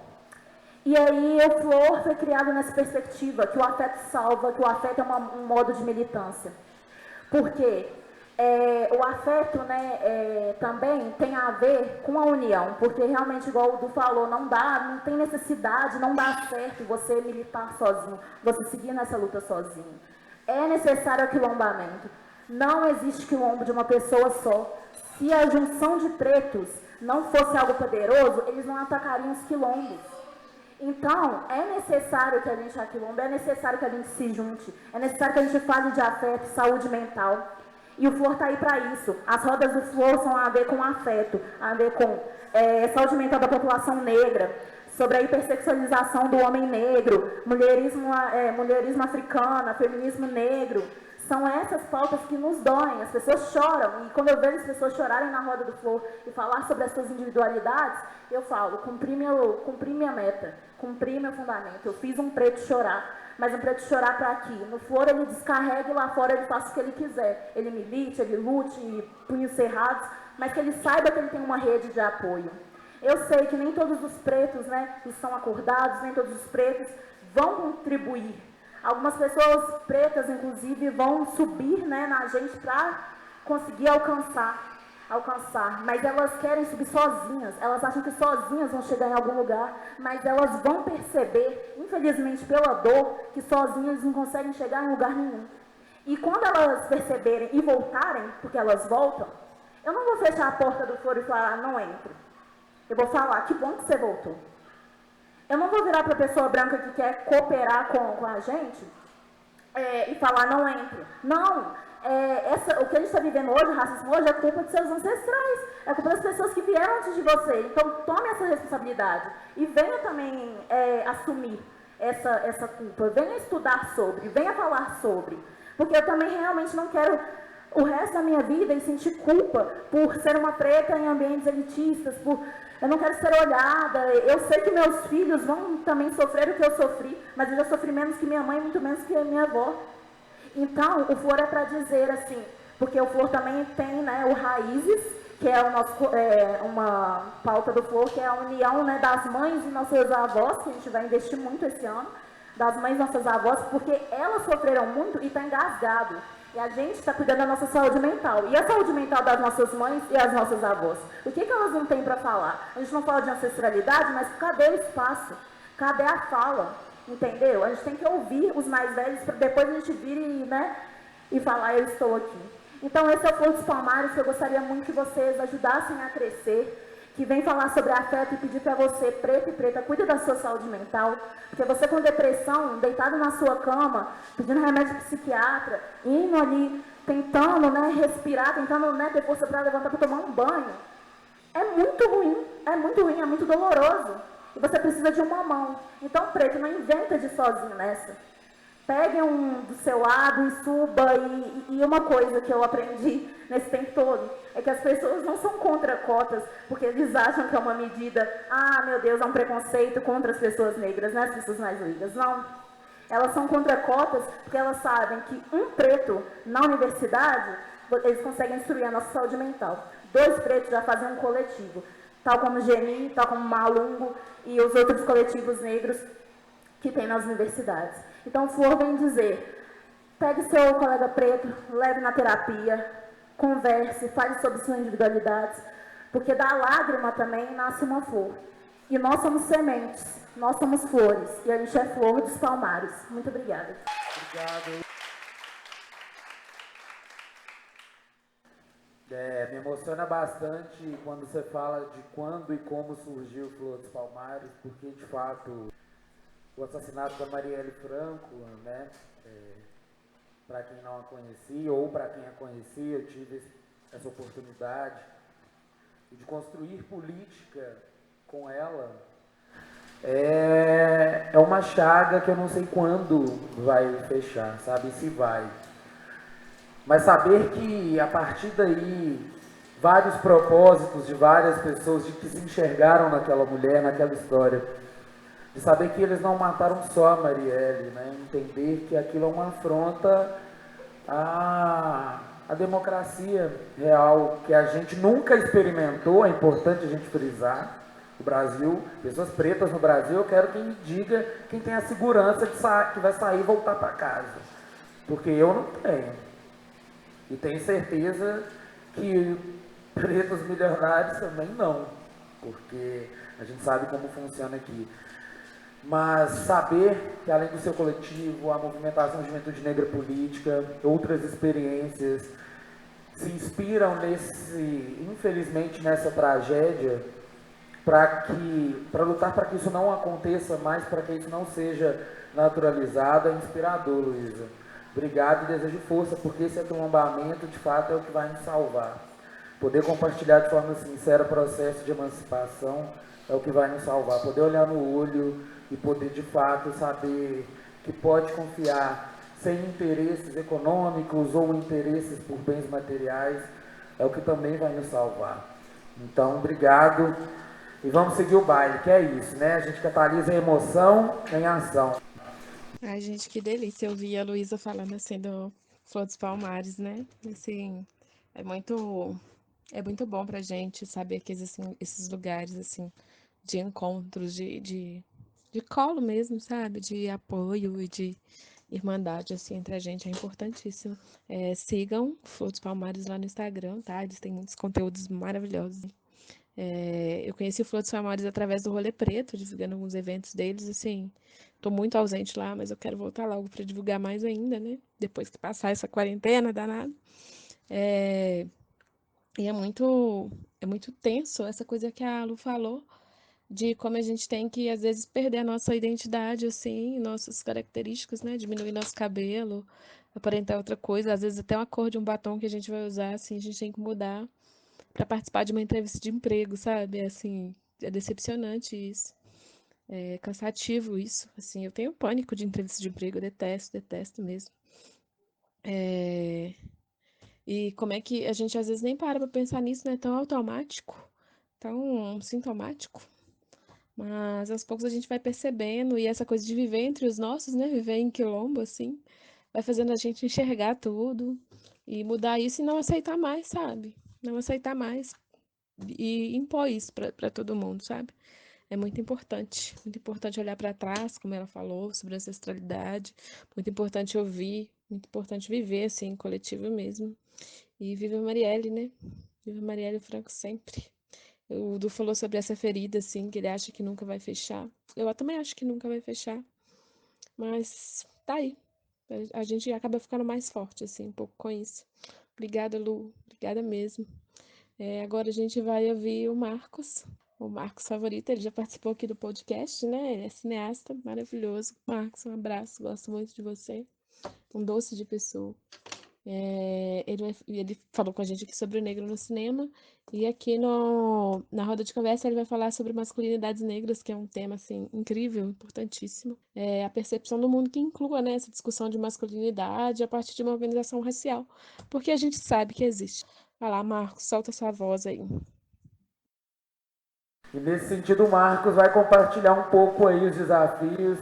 E aí o Flor foi criado nessa perspectiva, que o afeto salva, que o afeto é um modo de militância. Porque o afeto, né, também tem a ver com a união, porque realmente, igual o Du falou, não tem necessidade, não dá certo você militar sozinho, você seguir nessa luta sozinho. É necessário aquilombamento. Não existe quilombo de uma pessoa só. Se a junção de pretos não fosse algo poderoso, eles não atacariam os quilombos. Então, é necessário que a gente aquilombe, é necessário que a gente se junte, é necessário que a gente fale de afeto, saúde mental. E o Flor está aí para isso. As rodas do Flor são a ver com afeto, a ver com saúde mental da população negra, sobre a hipersexualização do homem negro, mulherismo africano, feminismo negro. São essas pautas que nos doem, as pessoas choram, e quando eu vejo as pessoas chorarem na roda do Flor e falar sobre as suas individualidades, eu falo, cumpri minha meta, cumpri meu fundamento, eu fiz um preto chorar, mas um preto chorar para aqui. No Flor ele descarrega e lá fora ele faça o que ele quiser, ele milite, ele lute, punhos cerrados, mas que ele saiba que ele tem uma rede de apoio. Eu sei que nem todos os pretos, né, estão acordados, nem todos os pretos vão contribuir. Algumas pessoas pretas, inclusive, vão subir, né, na gente para conseguir alcançar, mas elas querem subir sozinhas, elas acham que sozinhas vão chegar em algum lugar, mas elas vão perceber, infelizmente pela dor, que sozinhas não conseguem chegar em lugar nenhum. E quando elas perceberem e voltarem, porque elas voltam, eu não vou fechar a porta do foro e falar, não entre. Eu vou falar, que bom que você voltou. Eu não vou virar para a pessoa branca que quer cooperar com a gente e falar, não entre. Não, o que a gente está vivendo hoje, o racismo hoje, é culpa de seus ancestrais. É culpa das pessoas que vieram antes de você. Então, tome essa responsabilidade. E venha também assumir essa culpa. Venha estudar sobre, venha falar sobre. Porque eu também realmente não quero o resto da minha vida e sentir culpa por ser uma preta em ambientes elitistas, eu não quero ser olhada, eu sei que meus filhos vão também sofrer o que eu sofri, mas eu já sofri menos que minha mãe, muito menos que a minha avó. Então, o Flor é para dizer assim, porque o Flor também tem, né, o Raízes, que é uma pauta do Flor, que é a união, né, das mães e nossas avós, que a gente vai investir muito esse ano, das mães e nossas avós, porque elas sofreram muito e está engasgado. E a gente está cuidando da nossa saúde mental. E a saúde mental das nossas mães e as nossas avós? O que elas não têm para falar? A gente não fala de ancestralidade, mas cadê o espaço? Cadê a fala? Entendeu? A gente tem que ouvir os mais velhos para depois a gente vir e falar, eu estou aqui. Então, esse é o Flor dos Palmares, que eu gostaria muito que vocês ajudassem a crescer, que vem falar sobre afeto e pedir para você, preto e preta, cuida da sua saúde mental, porque você com depressão, deitado na sua cama, pedindo remédio de psiquiatra, indo ali, tentando, respirar, tentando, ter força para levantar para tomar um banho, é muito ruim, é muito doloroso. E você precisa de uma mão. Então, preto, não inventa de sozinho nessa. Pegue um do seu lado e suba. E uma coisa que eu aprendi nesse tempo todo é que as pessoas não são contra cotas porque eles acham que é uma medida, meu Deus, é um preconceito contra as pessoas negras, né, as pessoas mais negras. Não. Elas são contra cotas porque elas sabem que um preto na universidade, eles conseguem instruir a nossa saúde mental. 2 pretos já fazem um coletivo, tal como o Geni, tal como o Malungo e os outros coletivos negros que tem nas universidades. Então, o Flor vem dizer, pegue seu colega preto, leve na terapia, converse, fale sobre suas individualidades, porque da lágrima também nasce uma flor. E nós somos sementes, nós somos flores, e a gente é Flor dos Palmares. Muito obrigada. Obrigado. Me emociona bastante quando você fala de quando e como surgiu o Flor dos Palmares, porque, de fato, o assassinato da Marielle Franco, né, para quem não a conhecia, ou para quem a conhecia, eu tive essa oportunidade de construir política com ela. É uma chaga que eu não sei quando vai fechar, sabe, se vai. Mas saber que, a partir daí, vários propósitos de várias pessoas de que se enxergaram naquela mulher, naquela história, de saber que eles não mataram só a Marielle, né? Entender que aquilo é uma afronta à democracia real, que a gente nunca experimentou, é importante a gente frisar. O Brasil, pessoas pretas no Brasil, eu quero que me diga quem tem a segurança de que vai sair e voltar para casa. Porque eu não tenho. E tenho certeza que pretos milionários também não. Porque a gente sabe como funciona aqui. Mas saber que, além do seu coletivo, a movimentação Juventude Negra Política, outras experiências se inspiram infelizmente, nessa tragédia, para lutar para que isso não aconteça mais, para que isso não seja naturalizado, é inspirador, Luísa. Obrigado e desejo força, porque esse aquilombamento, de fato, é o que vai nos salvar. Poder compartilhar de forma sincera o processo de emancipação é o que vai nos salvar. Poder olhar no olho e poder, de fato, saber que pode confiar sem interesses econômicos ou interesses por bens materiais, é o que também vai nos salvar. Então, obrigado. E vamos seguir o baile, que é isso, né? A gente catalisa a emoção em ação. Ai, gente, que delícia ouvir a Luísa falando assim do Flor dos Palmares, né? Assim, é muito bom pra gente saber que existem esses lugares, assim, de encontros, de colo mesmo, sabe? De apoio e de irmandade, assim, entre a gente. É importantíssimo. Sigam Flor dos Palmares lá no Instagram, tá? Eles têm muitos conteúdos maravilhosos. Eu conheci o Flor dos Amores através do Rolê Preto, divulgando alguns eventos deles, assim. Tô muito ausente lá, mas eu quero voltar logo para divulgar mais ainda, né? Depois que passar essa quarentena danada. É, e é muito tenso essa coisa que a Lu falou, de como a gente tem que, às vezes, perder a nossa identidade, assim, nossas características, né? Diminuir nosso cabelo, aparentar outra coisa, às vezes até uma cor de um batom que a gente vai usar, assim, a gente tem que mudar para participar de uma entrevista de emprego, sabe? Assim, é decepcionante isso. É cansativo isso. Assim, eu tenho pânico de entrevista de emprego, eu detesto, detesto mesmo. É, E como é que a gente às vezes nem para pensar nisso, né? Tão automático, tão sintomático. Mas aos poucos a gente vai percebendo, e essa coisa de viver entre os nossos, né? Viver em quilombo, assim, vai fazendo a gente enxergar tudo e mudar isso e não aceitar mais, sabe? Não aceitar mais e impor isso para todo mundo, sabe? É muito importante olhar para trás, como ela falou, sobre ancestralidade, muito importante ouvir, muito importante viver assim, em coletivo mesmo. E viva a Marielle, né? Viva a Marielle Franco sempre. O Du falou sobre essa ferida, assim, que ele acha que nunca vai fechar. Eu também acho que nunca vai fechar, mas tá aí. A gente acaba ficando mais forte, assim, um pouco com isso. Obrigada, Lu. Obrigada mesmo. Agora a gente vai ouvir o Marcos favorito. Ele já participou aqui do podcast, né? Ele é cineasta maravilhoso. Marcos, um abraço. Gosto muito de você. Um doce de pessoa. Ele falou com a gente aqui sobre o negro no cinema, e aqui na roda de conversa ele vai falar sobre masculinidades negras, que é um tema assim incrível, importantíssimo. A percepção do mundo que inclua, né, essa discussão de masculinidade a partir de uma organização racial, porque a gente sabe que existe. Vai lá, Marcos, solta sua voz aí. E nesse sentido, o Marcos vai compartilhar um pouco aí os desafios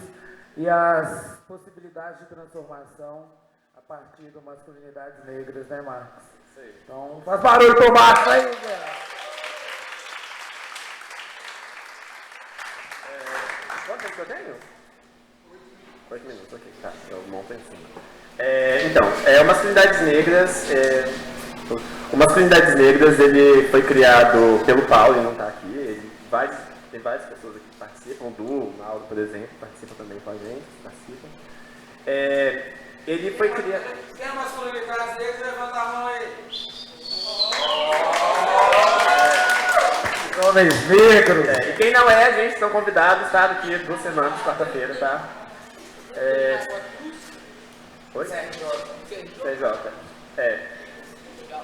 e as possibilidades de transformação a partir das masculinidades negras, né, Marcos? Sim. Então, faz barulho pro Marcos aí, galera. Quanto tempo eu tenho? 8 minutos, ok, tá, eu monto em cima. Então, Masculinidades Negras, o Masculinidades Negras, ele foi criado pelo Paulo, ele não está aqui, tem várias pessoas aqui que participam, o Du, o Mauro, por exemplo, participam também com a gente, participam. Ele foi criado... Quem é Masculinidades Negras, levanta a mão aí. Homens negros. E quem não é, a gente, estão convidados, tá? Daqui 2 semanas, quarta-feira, tá? Oi? CJ.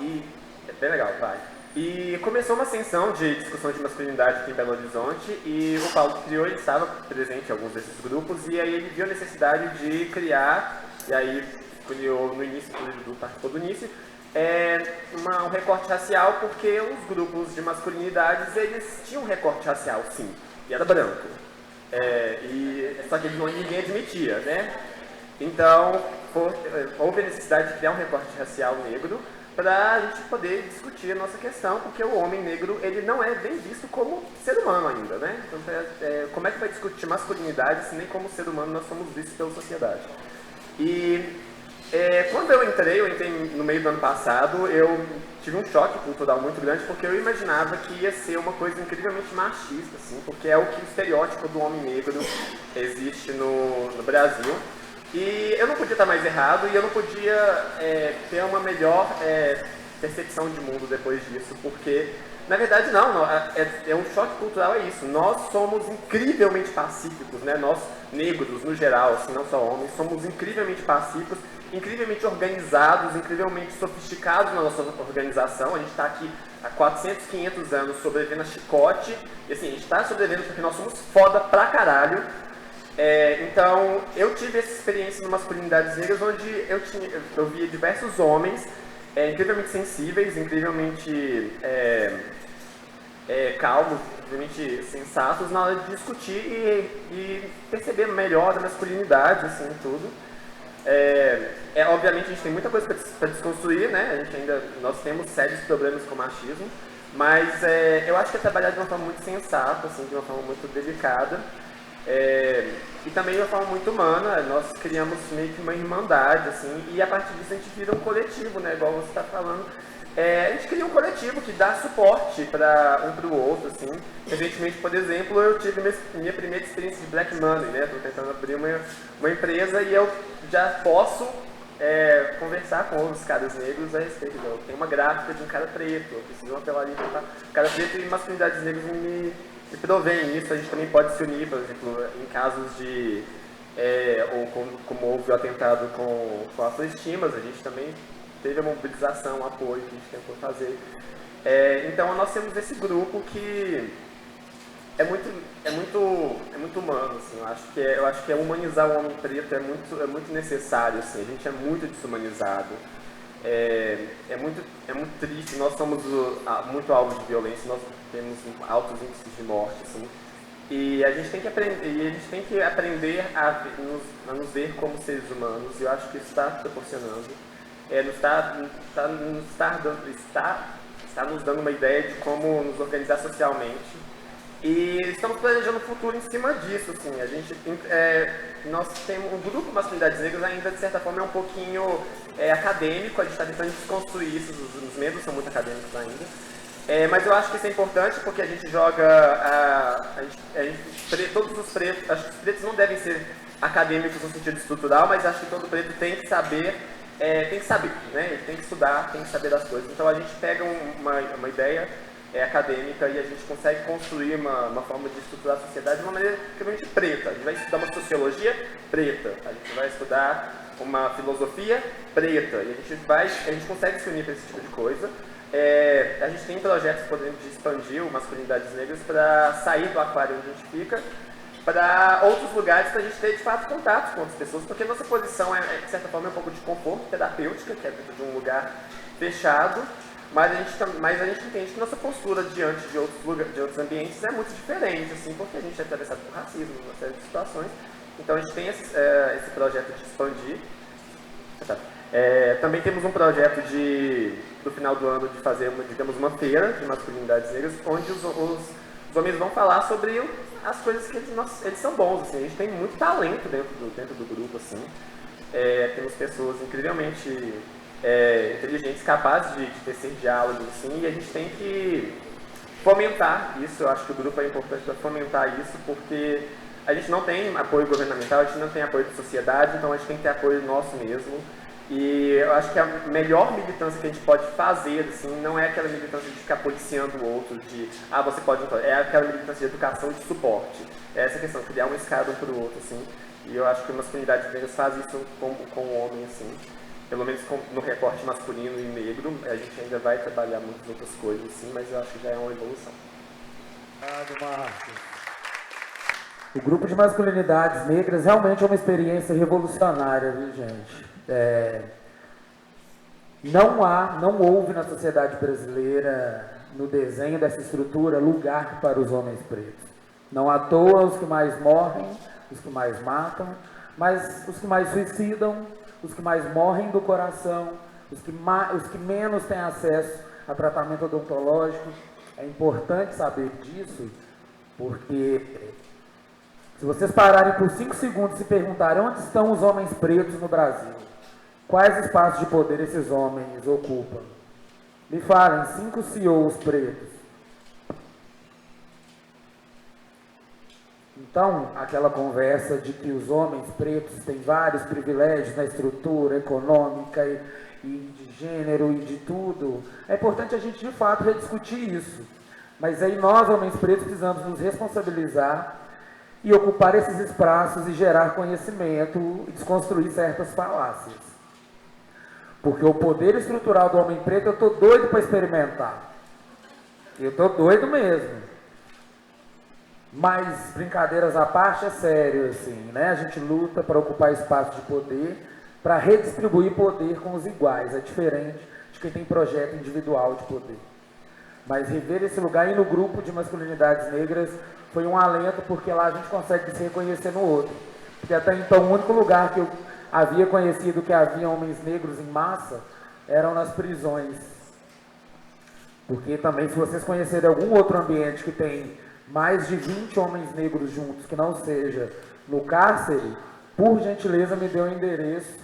E é bem legal, vai. E começou uma ascensão de discussão de masculinidade aqui em Belo Horizonte, e o Paulo criou, ele estava presente em alguns desses grupos, e aí ele viu a necessidade de criar, e aí criou no início, o Edu participou do início, um recorte racial, porque os grupos de masculinidades, eles tinham um recorte racial, sim, e era branco. Só que ninguém admitia, né? Então, houve a necessidade de criar um recorte racial negro para a gente poder discutir a nossa questão, porque o homem negro, ele não é bem visto como ser humano ainda, né? Então, como é que vai discutir masculinidade se nem como ser humano nós somos vistos pela sociedade? E quando eu entrei no meio do ano passado, eu tive um choque cultural muito grande, porque eu imaginava que ia ser uma coisa incrivelmente machista, assim, porque é o estereótipo do homem negro existe no Brasil. E eu não podia estar mais errado, e eu não podia ter uma melhor percepção de mundo depois disso, porque, na verdade, não, um choque cultural, é isso. Nós somos incrivelmente pacíficos, né? Nós, negros, no geral, assim, não só homens, somos incrivelmente pacíficos, incrivelmente organizados, incrivelmente sofisticados na nossa organização. A gente está aqui há 400, 500 anos sobrevivendo a chicote, e assim, a gente está sobrevivendo porque nós somos foda pra caralho. Então, eu tive essa experiência no Masculinidades Negras, onde eu via diversos homens incrivelmente sensíveis, incrivelmente calmos, incrivelmente sensatos na hora de discutir e perceber melhor da masculinidade, assim, tudo. Obviamente, a gente tem muita coisa para desconstruir, né? Nós temos sérios problemas com o machismo, mas eu acho que é trabalhar de uma forma muito sensata, assim, de uma forma muito delicada. E também de uma forma muito humana. Nós criamos meio que uma irmandade, assim, e a partir disso a gente vira um coletivo, né, igual você está falando, a gente cria um coletivo que dá suporte um para o outro, assim. Recentemente, por exemplo, eu tive minha primeira experiência de Black Money, né? Estou tentando abrir uma empresa e eu já posso conversar com outros caras negros a respeito. Eu tenho uma gráfica de um cara preto, eu preciso de uma pelaria de um cara preto, e masculinidades negras me provém isso. A gente também pode se unir, por exemplo, em casos de... ou como houve o atentado com autoestimas, a gente também teve a mobilização, o apoio que a gente tentou fazer. Então nós temos esse grupo que é muito humano, assim. Eu acho que humanizar o homem preto é muito necessário, assim. A gente é muito desumanizado. É muito triste. Nós somos muito alvo de violência. Nós temos altos índices de morte, assim. E a gente tem que aprender a nos ver como seres humanos. E eu acho que isso está proporcionando. Está nos dando uma ideia de como nos organizar socialmente. E estamos planejando o futuro em cima disso, assim. Nós temos um grupo Masculinidades Negras ainda, de certa forma, é um pouquinho acadêmico. A gente está tentando desconstruir isso, os membros são muito acadêmicos ainda. Mas eu acho que isso é importante porque a gente joga... todos os pretos... Acho que os pretos não devem ser acadêmicos no sentido estrutural, mas acho que todo preto tem que saber... né? Ele tem que estudar, tem que saber das coisas. Então a gente pega uma ideia acadêmica e a gente consegue construir uma forma de estruturar a sociedade de uma maneira realmente preta. A gente vai estudar uma sociologia preta, a gente vai estudar uma filosofia preta, e a gente consegue se unir para esse tipo de coisa. A gente tem projetos, por exemplo, de expandir o Masculinidades Negras para sair do aquário onde a gente fica, para outros lugares, para a gente ter de fato contato com outras pessoas, porque nossa posição de certa forma, um pouco de conforto terapêutica, que é dentro de um lugar fechado, mas a gente entende que nossa postura diante de outros ambientes é muito diferente, assim, porque a gente é atravessado por racismo, uma série de situações. Então a gente tem esse projeto de expandir. Também temos um projeto do final do ano de fazer uma feira de masculinidades negras, onde os homens vão falar sobre as coisas que eles são bons, assim. A gente tem muito talento dentro do grupo, assim. Temos pessoas incrivelmente inteligentes, capazes de tecer diálogos, assim, e a gente tem que fomentar isso. Eu acho que o grupo é importante para fomentar isso, porque a gente não tem apoio governamental, a gente não tem apoio da sociedade, então a gente tem que ter apoio nosso mesmo. E eu acho que a melhor militância que a gente pode fazer, assim, não é aquela militância de ficar policiando o outro, você pode entrar. É aquela militância de educação e de suporte. É essa questão, criar uma escada um para o outro, assim. E eu acho que a masculinidade negras faz isso com o homem, assim. Pelo menos no recorte masculino e negro, a gente ainda vai trabalhar muitas outras coisas, assim, mas eu acho que já é uma evolução. Marcos. O grupo de masculinidades negras realmente é uma experiência revolucionária, viu, gente? Não houve na sociedade brasileira, no desenho dessa estrutura, lugar para os homens pretos. Não à toa os que mais morrem, os que mais matam, mas os que mais suicidam, os que mais morrem do coração, os que menos têm acesso a tratamento odontológico. É importante saber disso, porque se vocês pararem por 5 segundos e se perguntarem onde estão os homens pretos no Brasil, quais espaços de poder esses homens ocupam? Me falem, 5 CEOs pretos. Então, aquela conversa de que os homens pretos têm vários privilégios na estrutura econômica e de gênero e de tudo, é importante a gente, de fato, rediscutir isso. Mas aí nós, homens pretos, precisamos nos responsabilizar e ocupar esses espaços e gerar conhecimento e desconstruir certas falácias. Porque o poder estrutural do homem preto eu estou doido para experimentar. Eu estou doido mesmo. Mas, brincadeiras à parte, é sério, assim, né? A gente luta para ocupar espaço de poder, para redistribuir poder com os iguais. É diferente de quem tem projeto individual de poder. Mas rever esse lugar e no grupo de masculinidades negras foi um alento, porque lá a gente consegue se reconhecer no outro. Porque até então o único lugar que eu havia conhecido que havia homens negros em massa eram nas prisões. Porque também, se vocês conhecerem algum outro ambiente que tem mais de 20 homens negros juntos, que não seja no cárcere, por gentileza me dê o endereço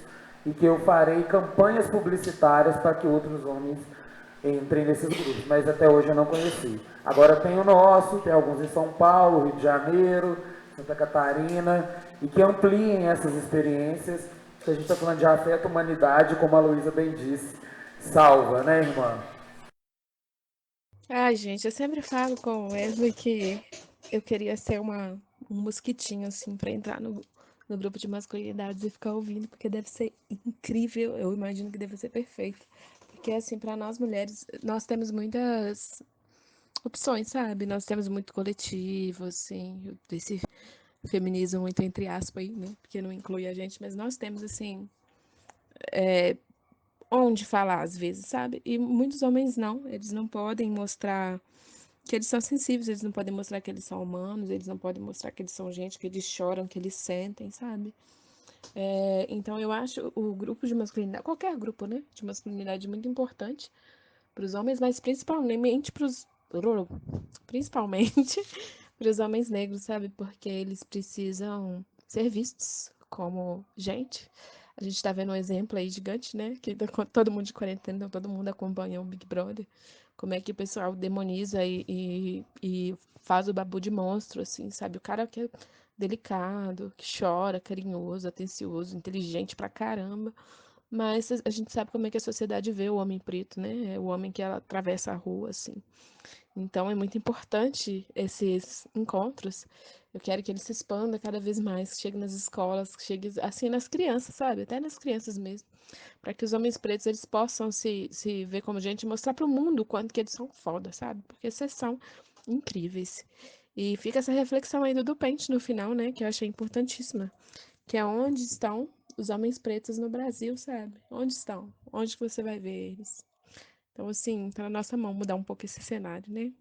e que eu farei campanhas publicitárias para que outros homens entrem nesses grupos, mas até hoje eu não conheci. Agora tem o nosso, tem alguns em São Paulo, Rio de Janeiro, Santa Catarina, e que ampliem essas experiências, que a gente está falando de afeto, humanidade, como a Luísa bem disse, salva, né, irmã? Ai, gente, eu sempre falo com o Wesley que eu queria ser um mosquitinho, assim, pra entrar no grupo de masculinidades e ficar ouvindo, porque deve ser incrível. Eu imagino que deve ser perfeito. Porque, assim, pra nós mulheres, nós temos muitas opções, sabe? Nós temos muito coletivo, assim, desse feminismo muito entre aspas aí, né? Porque não inclui a gente, mas nós temos, assim, onde falar às vezes, sabe? E muitos homens não, eles não podem mostrar que eles são sensíveis, eles não podem mostrar que eles são humanos, eles não podem mostrar que eles são gente, que eles choram, que eles sentem, sabe? Então eu acho o grupo de masculinidade, qualquer grupo, né, de masculinidade muito importante para os homens, mas principalmente para os principalmente para os homens negros, sabe? Porque eles precisam ser vistos como gente. A gente está vendo um exemplo aí gigante, né? Que todo mundo de quarentena, então todo mundo acompanha o Big Brother. Como é que o pessoal demoniza e faz o babu de monstro, assim, sabe? O cara que é delicado, que chora, carinhoso, atencioso, inteligente pra caramba. Mas a gente sabe como é que a sociedade vê o homem preto, né? É o homem que ela atravessa a rua, assim. Então é muito importante esses encontros. Eu quero que ele se expanda cada vez mais, que chegue nas escolas, que chegue assim nas crianças, sabe? Até nas crianças mesmo, para que os homens pretos eles possam se ver como gente e mostrar para o mundo o quanto que eles são foda, sabe? Porque vocês são incríveis. E fica essa reflexão aí do Pente no final, né? Que eu achei importantíssima. Que é onde estão os homens pretos no Brasil, sabe? Onde estão? Onde que você vai ver eles? Então, assim, tá na nossa mão mudar um pouco esse cenário, né?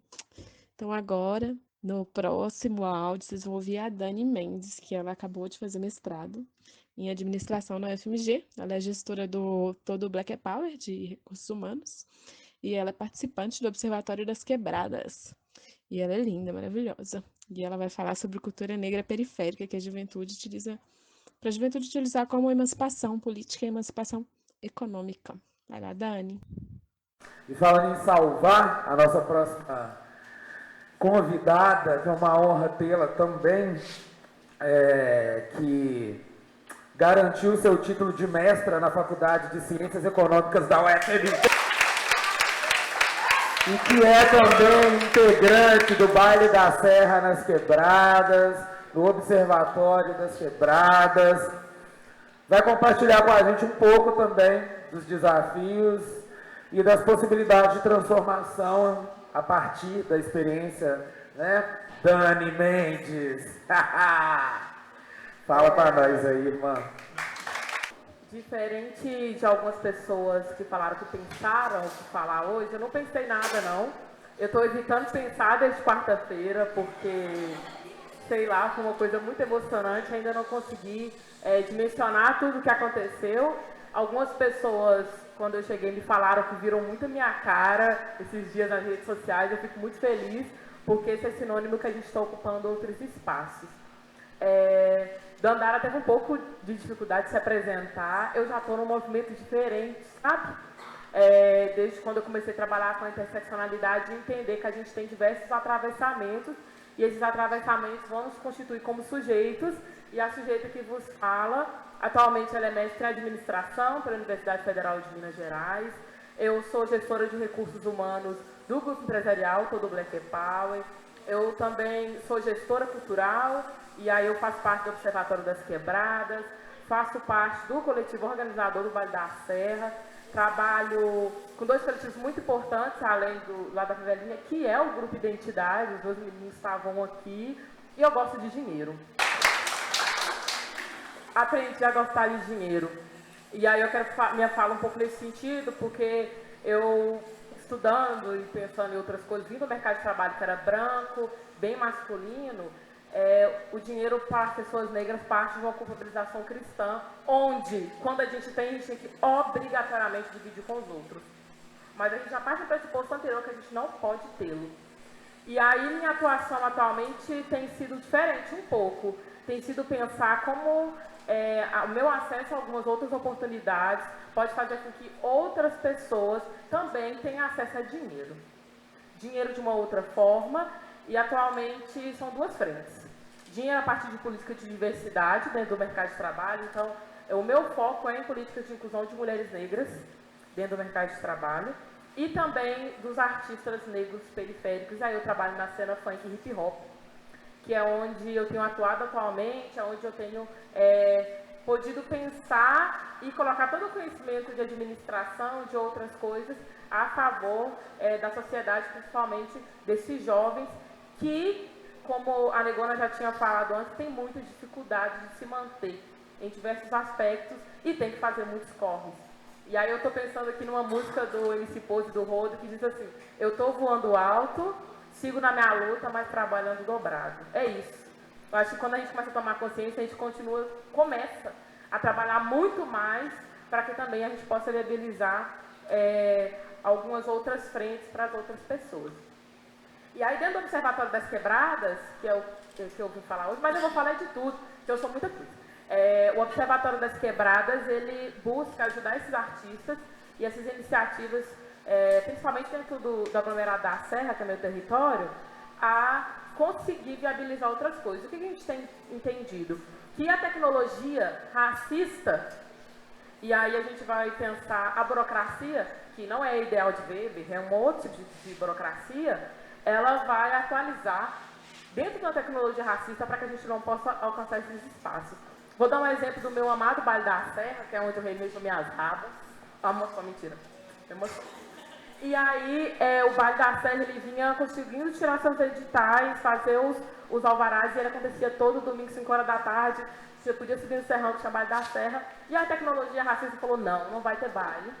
Então, agora, no próximo áudio, vocês vão ouvir a Dani Mendes, que ela acabou de fazer mestrado em administração na UFMG. Ela é gestora do Todo Black Power de recursos humanos e ela é participante do Observatório das Quebradas. E ela é linda, maravilhosa. E ela vai falar sobre cultura negra periférica que a juventude utiliza para a juventude utilizar como emancipação política e emancipação econômica. Vai lá, Dani. E falando em salvar, a nossa próxima convidada, que é uma honra tê-la também, que garantiu seu título de mestra na Faculdade de Ciências Econômicas da UFMG e que é também integrante do Baile da Serra nas Quebradas, do Observatório das Quebradas. Vai compartilhar com a gente um pouco também dos desafios e das possibilidades de transformação a partir da experiência, né? Dani Mendes. Fala para nós aí, irmã. Diferente de algumas pessoas que falaram que pensaram o que falar hoje, eu não pensei nada, não. Eu estou evitando pensar desde quarta-feira, porque, sei lá, foi uma coisa muito emocionante, ainda não consegui dimensionar tudo o que aconteceu. Algumas pessoas, quando eu cheguei, me falaram que viram muito a minha cara esses dias nas redes sociais. Eu fico muito feliz, porque esse é sinônimo que a gente está ocupando outros espaços. Dandara teve um pouco de dificuldade de se apresentar. Eu já estou num movimento diferente, sabe? Desde quando eu comecei a trabalhar com a interseccionalidade, entender que a gente tem diversos atravessamentos e esses atravessamentos vão nos constituir como sujeitos. E a sujeita que vos fala, atualmente ela é mestre em administração pela Universidade Federal de Minas Gerais. Eu sou gestora de recursos humanos do grupo empresarial Todo Black Power. Eu também sou gestora cultural e aí eu faço parte do Observatório das Quebradas, faço parte do coletivo organizador do Vale da Serra, trabalho com dois coletivos muito importantes, além do Lá da Favelinha, que é o Grupo Identidade, os dois meninos estavam aqui, e eu gosto de dinheiro. Aprendi a gostar de dinheiro. E aí eu quero minha fala um pouco nesse sentido, porque eu, estudando e pensando em outras coisas, vindo do mercado de trabalho que era branco, bem masculino, o dinheiro para as pessoas negras parte de uma culpabilização cristã, onde, quando a gente tem que obrigatoriamente dividir com os outros. Mas a gente já parte do pressuposto anterior que a gente não pode tê-lo. E aí minha atuação atualmente tem sido diferente um pouco. Tem sido pensar como o meu acesso a algumas outras oportunidades pode fazer com que outras pessoas também tenham acesso a dinheiro. Dinheiro de uma outra forma, e atualmente são duas frentes. Dinheiro a partir de política de diversidade dentro do mercado de trabalho, então o meu foco é em políticas de inclusão de mulheres negras dentro do mercado de trabalho, e também dos artistas negros periféricos. Aí eu trabalho na cena funk e hip hop, que é onde eu tenho atuado atualmente, é onde eu tenho podido pensar e colocar todo o conhecimento de administração, de outras coisas, a favor da sociedade, principalmente desses jovens que, como a Negona já tinha falado antes, tem muita dificuldade de se manter em diversos aspectos e tem que fazer muitos corres. E aí eu estou pensando aqui numa música do MC Pose do Rodo que diz assim: eu estou voando alto, sigo na minha luta, mas trabalhando dobrado. É isso. Eu acho que quando a gente começa a tomar consciência, a gente começa a trabalhar muito mais para que também a gente possa viabilizar algumas outras frentes para as outras pessoas. E aí dentro do Observatório das Quebradas, que é o que eu vim falar hoje, mas eu vou falar de tudo, porque eu sou muita coisa. O Observatório das Quebradas, ele busca ajudar esses artistas e essas iniciativas, principalmente dentro do aglomerado da Serra, que é meu território, a conseguir viabilizar outras coisas. O que a gente tem entendido? Que a tecnologia racista, e aí a gente vai pensar a burocracia, que não é ideal de Weber, é um outro tipo de burocracia, ela vai atualizar dentro da tecnologia racista para que a gente não possa alcançar esses espaços. Vou dar um exemplo do meu amado Baile da Serra, que é onde eu remejo minhas rabas. Só mentira. E aí, o Baile da Serra, ele vinha conseguindo tirar seus editais, fazer os alvarás, e ele acontecia todo domingo, 5 horas da tarde. Você podia subir no serrão, que chama Baile da Serra. E a tecnologia racista falou: não vai ter baile.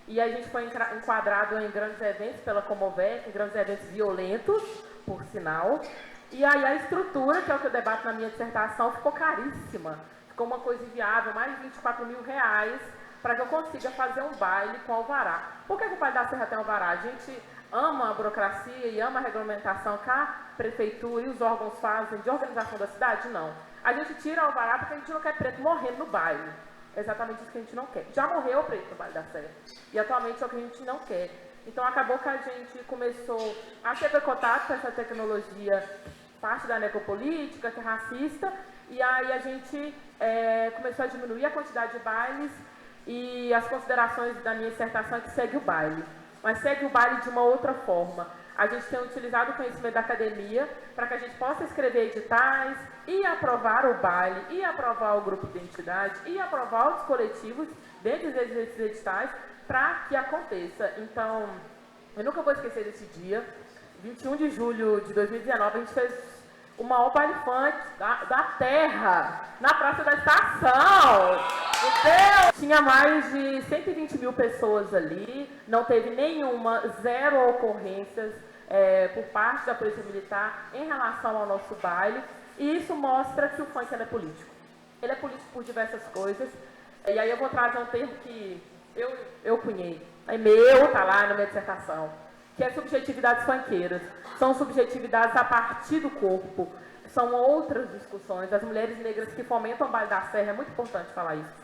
E a gente foi enquadrado em grandes eventos pela Comovec, em grandes eventos violentos, por sinal. E aí a estrutura, que é o que eu debato na minha dissertação, ficou caríssima. Ficou uma coisa inviável, mais de R$24 mil, para que eu consiga fazer um baile com alvará. Por que o Baile da Serra tem alvará? A gente ama a burocracia e ama a regulamentação que a prefeitura e os órgãos fazem de organização da cidade? Não. A gente tira o alvará porque a gente não quer preto morrendo no baile. É exatamente isso que a gente não quer. Já morreu o preto no Baile da Serra. E atualmente é o que a gente não quer. Então acabou que a gente começou a ser boicotado com essa tecnologia, parte da necropolítica, que é racista, e aí a gente começou a diminuir a quantidade de bailes, e as considerações da minha dissertação é que segue o baile. Mas segue o baile de uma outra forma. A gente tem utilizado o conhecimento da academia para que a gente possa escrever editais e aprovar o baile, e aprovar o grupo de identidade, e aprovar os coletivos dentro desses editais para que aconteça. Então, eu nunca vou esquecer desse dia. 21 de julho de 2019, a gente fez o maior baile funk da terra, na Praça da Estação. Entendeu? Tinha mais de 120 mil pessoas ali, não teve zero ocorrências por parte da Polícia Militar em relação ao nosso baile, e isso mostra que o funk é político. Ele é político por diversas coisas, e aí eu vou trazer um termo que eu cunhei, tá lá na minha dissertação, que é subjetividades funkeiras. São subjetividades a partir do corpo. São outras discussões. As mulheres negras que fomentam o Baile da Serra, é muito importante falar isso.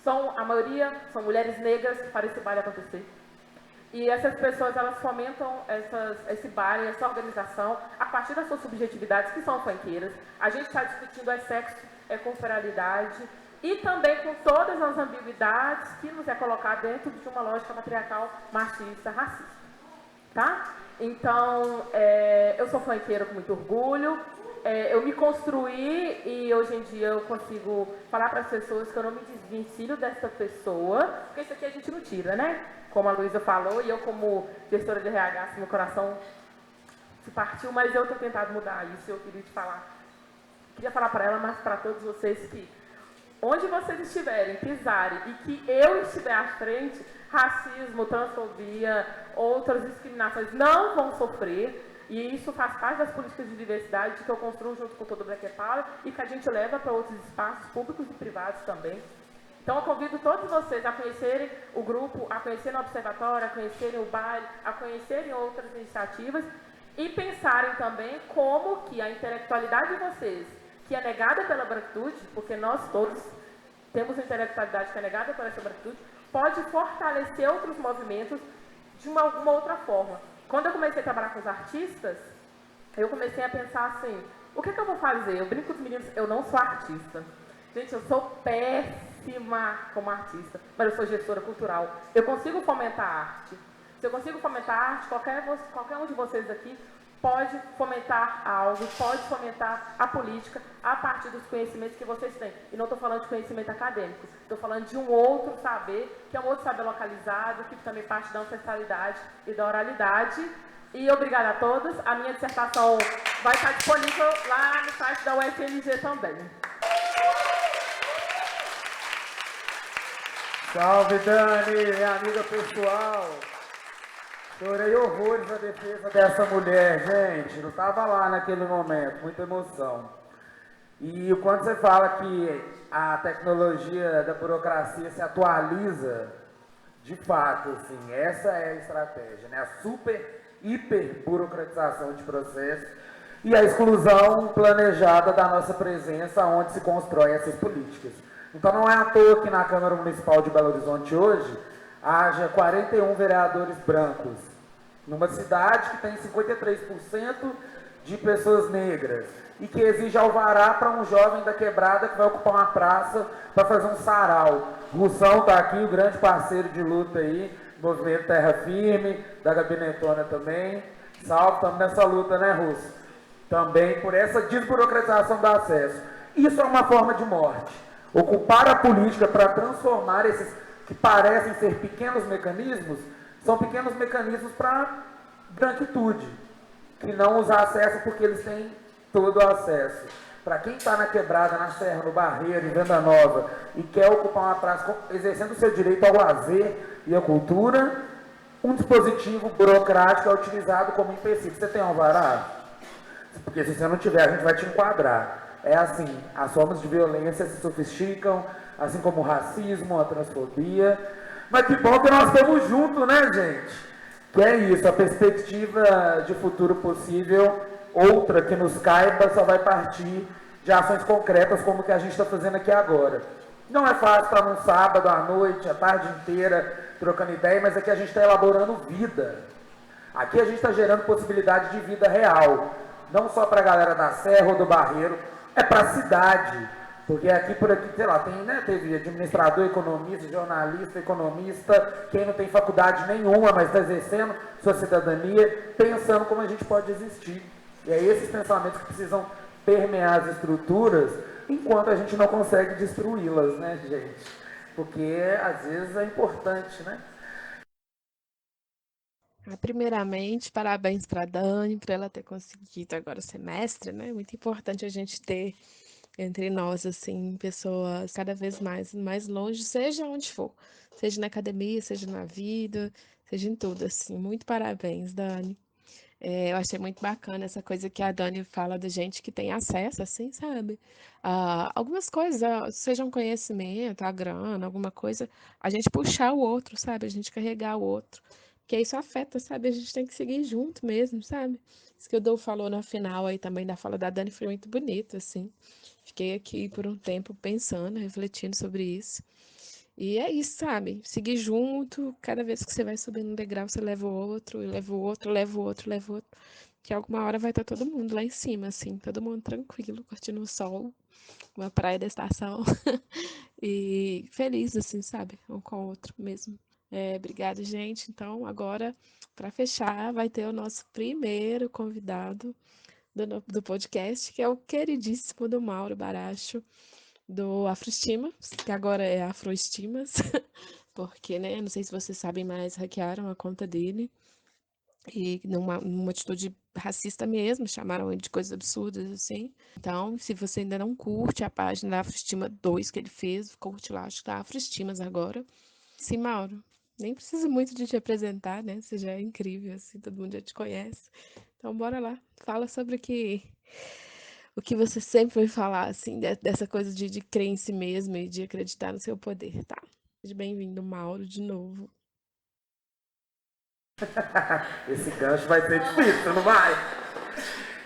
A maioria são mulheres negras que fazem esse baile acontecer. E essas pessoas, elas fomentam esse baile, essa organização, a partir das suas subjetividades, que são funkeiras. A gente está discutindo sexo, corporalidade, e também com todas as ambiguidades que nos é colocado dentro de uma lógica patriarcal, machista, racista. Tá? Então, eu sou funkeira com muito orgulho, eu me construí e hoje em dia eu consigo falar para as pessoas que eu não me desvencilho dessa pessoa, porque isso aqui a gente não tira, né? Como a Luísa falou, e eu como gestora de RH, assim, meu coração se partiu, mas eu tenho tentado mudar isso. Eu queria falar para ela, mas para todos vocês, que onde vocês estiverem, pisarem, e que eu estiver à frente, racismo, transfobia, outras discriminações não vão sofrer, e isso faz parte das políticas de diversidade que eu construo junto com todo o Black Power e que a gente leva para outros espaços públicos e privados também. Então eu convido todos vocês a conhecerem o grupo, a conhecerem o observatório, a conhecerem o baile, a conhecerem outras iniciativas e pensarem também como que a intelectualidade de vocês, que é negada pela branquitude, porque nós todos temos a intelectualidade que é negada por essa branquitude, pode fortalecer outros movimentos de alguma outra forma. Quando eu comecei a trabalhar com os artistas, eu comecei a pensar assim, o que eu vou fazer? Eu brinco com os meninos, eu não sou artista. Gente, eu sou péssima como artista, mas eu sou gestora cultural. Eu consigo fomentar a arte. Se eu consigo fomentar a arte, qualquer um de vocês aqui pode fomentar algo, pode fomentar a política a partir dos conhecimentos que vocês têm. E não estou falando de conhecimento acadêmico, estou falando de um outro saber, que é um outro saber localizado, que também parte da ancestralidade e da oralidade. E obrigada a todos. A minha dissertação vai estar disponível lá no site da UFMG também. Salve, Dani, minha amiga pessoal. Chorei horrores na defesa dessa mulher, gente. Não estava lá naquele momento, muita emoção. E quando você fala que a tecnologia da burocracia se atualiza, de fato, assim, essa é a estratégia, né? A hiper burocratização de processos e a exclusão planejada da nossa presença onde se constrói essas políticas. Então não é à toa que na Câmara Municipal de Belo Horizonte hoje haja 41 vereadores brancos, numa cidade que tem 53% de pessoas negras e que exige alvará para um jovem da quebrada que vai ocupar uma praça para fazer um sarau. Russão está aqui, o grande parceiro de luta aí, Movimento Terra Firme, da Gabinetona também. Salve, estamos nessa luta, né, Russo? Também por essa desburocratização do acesso. Isso é uma forma de morte. Ocupar a política para transformar esses que parecem ser pequenos mecanismos, são pequenos mecanismos para branquitude, que não os acessam porque eles têm todo o acesso. Para quem está na quebrada, na Serra, no Barreiro, em Venda Nova, e quer ocupar uma praça exercendo o seu direito ao lazer e à cultura, um dispositivo burocrático é utilizado como empecilho. Você tem alvará? Porque se você não tiver, a gente vai te enquadrar. É assim, as formas de violência se sofisticam, assim como o racismo, a transfobia. Mas que bom que nós estamos juntos, né, gente? Que é isso, a perspectiva de futuro possível, outra que nos caiba, só vai partir de ações concretas como que a gente está fazendo aqui agora. Não é fácil estar num sábado à noite, a tarde inteira, trocando ideia, mas aqui a gente está elaborando vida. Aqui a gente está gerando possibilidade de vida real. Não só para a galera da Serra ou do Barreiro, é para a cidade. Porque aqui por aqui, sei lá, tem, né, teve administrador, economista, jornalista, economista, quem não tem faculdade nenhuma, mas está exercendo sua cidadania, pensando como a gente pode existir. E é esses pensamentos que precisam permear as estruturas, enquanto a gente não consegue destruí-las, né, gente? Porque às vezes é importante, né? Primeiramente, parabéns para a Dani, por ela ter conseguido agora o semestre, né? Muito importante a gente ter entre nós, assim, pessoas cada vez mais longe, seja onde for, seja na academia, seja na vida, seja em tudo, assim. Muito parabéns, Dani. Eu achei muito bacana essa coisa que a Dani fala da gente que tem acesso, assim, sabe? Algumas coisas, seja um conhecimento, a grana, alguma coisa, a gente puxar o outro, sabe? A gente carregar o outro. Porque isso afeta, sabe? A gente tem que seguir junto mesmo, sabe? Isso que o Dou falou na final aí também da fala da Dani foi muito bonito, assim. Fiquei aqui por um tempo pensando, refletindo sobre isso. E é isso, sabe? Seguir junto, cada vez que você vai subindo um degrau, você leva o outro, e leva o outro, leva o outro, leva o outro. Que alguma hora vai estar todo mundo lá em cima, assim, todo mundo tranquilo, curtindo o sol, uma praia da estação. E feliz, assim, sabe? Um com o outro mesmo. Obrigada, gente. Então, agora, para fechar, vai ter o nosso primeiro convidado do podcast, que é o queridíssimo do Mauro Baracho, do Afroestima, que agora é Afroestimas, porque, né, não sei se vocês sabem, mas hackearam a conta dele, e numa atitude racista mesmo, chamaram ele de coisas absurdas, assim. Então, se você ainda não curte a página da Afroestima 2 que ele fez, curte lá, acho que tá Afroestimas agora. Sim, Mauro, nem precisa muito de te apresentar, né, você já é incrível, assim, todo mundo já te conhece. Então, bora lá, fala sobre o que você sempre vai falar, assim, dessa coisa de crer em si mesmo e de acreditar no seu poder, tá? Seja bem-vindo, Mauro, de novo. Esse gancho vai ser difícil, não vai?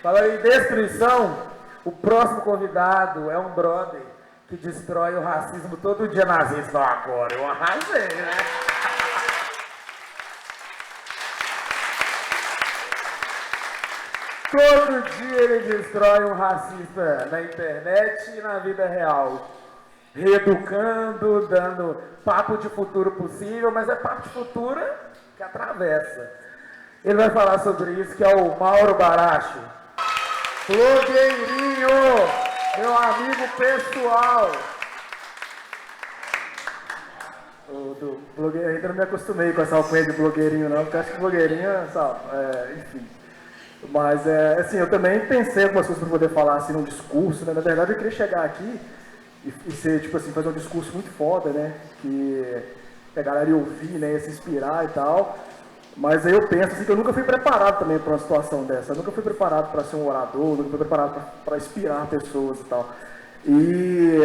Falando em destruição, o próximo convidado é um brother que destrói o racismo todo dia nas redes. Fala, agora eu arrasei, né? Todo dia ele destrói um racista na internet e na vida real. Reeducando, dando papo de futuro possível, mas é papo de futuro que atravessa. Ele vai falar sobre isso, que é o Mauro Baracho. Blogueirinho, meu amigo pessoal. Do blogueirinho, ainda não me acostumei com essa alcunha de blogueirinho não, porque acho que blogueirinho, sabe, enfim. Mas, assim, eu também pensei algumas coisas para poder falar, assim, num discurso, né? Na verdade, eu queria chegar aqui e ser, tipo assim, fazer um discurso muito foda, né? Que a galera ia ouvir, né? Ia se inspirar e tal. Mas aí eu penso, assim, que eu nunca fui preparado também para uma situação dessa. Eu nunca fui preparado para ser um orador, nunca fui preparado para inspirar pessoas e tal. E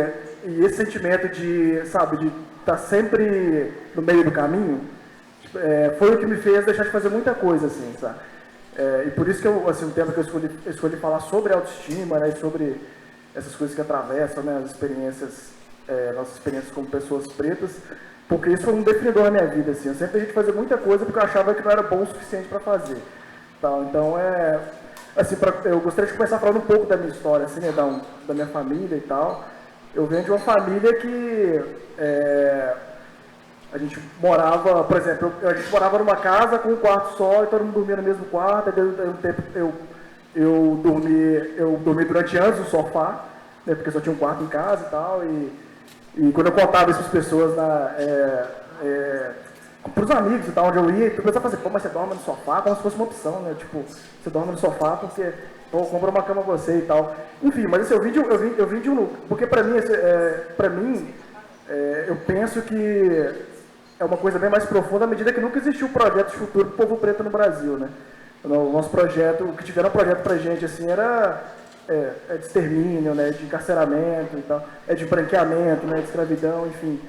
esse sentimento de, sabe, de estar sempre no meio do caminho, foi o que me fez deixar de fazer muita coisa, assim, sabe? E por isso que assim, o tema que eu escolhi falar sobre autoestima, né, sobre essas coisas que atravessam, né, as experiências, nossas experiências como pessoas pretas, porque isso foi um definidor na minha vida, assim. Eu sempre deixei de fazer muita coisa porque eu achava que não era bom o suficiente para fazer. Então, assim, eu gostaria de começar falando um pouco da minha história, assim, né, da minha família e tal. Eu venho de uma família que a gente morava, por exemplo, a gente morava numa casa com um quarto só e todo mundo dormia no mesmo quarto. Aí um tempo eu dormi durante anos no sofá, né, porque só tinha um quarto em casa e tal. E quando eu contava isso para as pessoas, para os amigos e tal, onde eu ia, eu pensava assim, pô, mas você dorme no sofá? Como se fosse uma opção, né? Tipo, você dorme no sofá porque, pô, compra uma cama você e tal. Enfim, mas assim, eu vim de um núcleo. Porque para mim, eu penso que é uma coisa bem mais profunda à medida que nunca existiu um projeto de futuro para o povo preto no Brasil, né? O nosso projeto, o que tiveram um projeto pra gente, assim, era de extermínio, né? De encarceramento e tal, de branqueamento, né? De escravidão, enfim.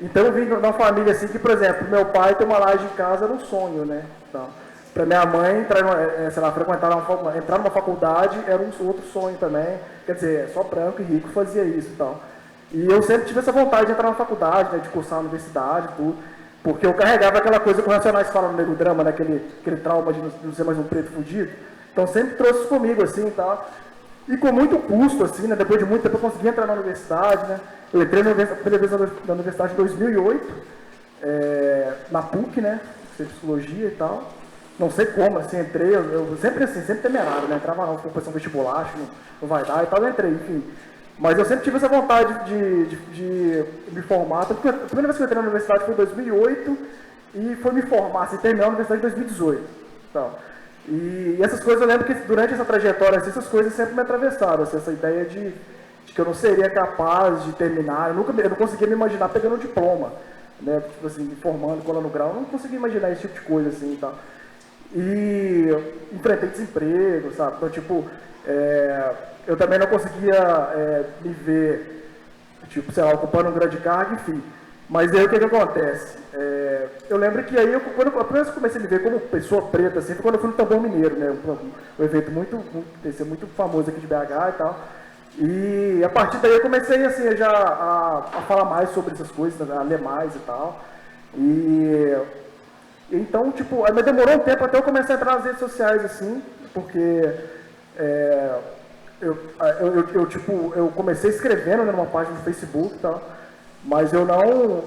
Então eu vim de uma família assim que, por exemplo, meu pai ter uma laje em casa era um sonho, né? Então, para minha mãe entrar numa faculdade era um outro sonho também. Quer dizer, só branco e rico fazia isso e tal. E eu sempre tive essa vontade de entrar na faculdade, né? De cursar a universidade e tudo. Porque eu carregava aquela coisa que o Racionais fala no Nego Drama, né? Aquele trauma de não ser mais um preto fudido. Então sempre trouxe isso comigo, assim, e tal. E com muito custo, assim, né? Depois de muito tempo eu consegui entrar na universidade, né? Eu entrei na primeira vez na universidade em 2008, na PUC, né? Fiz psicologia e tal. Não sei como, assim, entrei, eu sempre assim, sempre temerário, né? Entrava não, com vestibular, acho que não vai dar e tal, eu entrei, enfim. Mas eu sempre tive essa vontade de me formar. Porque a primeira vez que eu entrei na universidade foi em 2008 e foi me formar, assim, terminar a universidade em 2018. Então, e essas coisas eu lembro que durante essa trajetória, assim, essas coisas sempre me atravessaram, assim, essa ideia de que eu não seria capaz de terminar. Eu não conseguia me imaginar pegando um diploma, né? Tipo assim, me formando, colando grau, eu não conseguia imaginar esse tipo de coisa, assim, e tal. E enfrentei desemprego, sabe? Então, tipo, eu também não conseguia me ver, tipo, sei lá, ocupando um grande cargo, enfim. Mas aí o que acontece? Eu lembro que aí, quando a primeira vez que eu comecei a me ver como pessoa preta, assim, foi quando eu fui no Tambor Mineiro, né? Um evento muito famoso aqui de BH e tal. E a partir daí eu comecei, assim, a falar mais sobre essas coisas, a ler mais e tal. Então, tipo, mas demorou um tempo até eu começar a entrar nas redes sociais, assim, porque eu comecei escrevendo, né, numa página do Facebook e tal, mas eu não,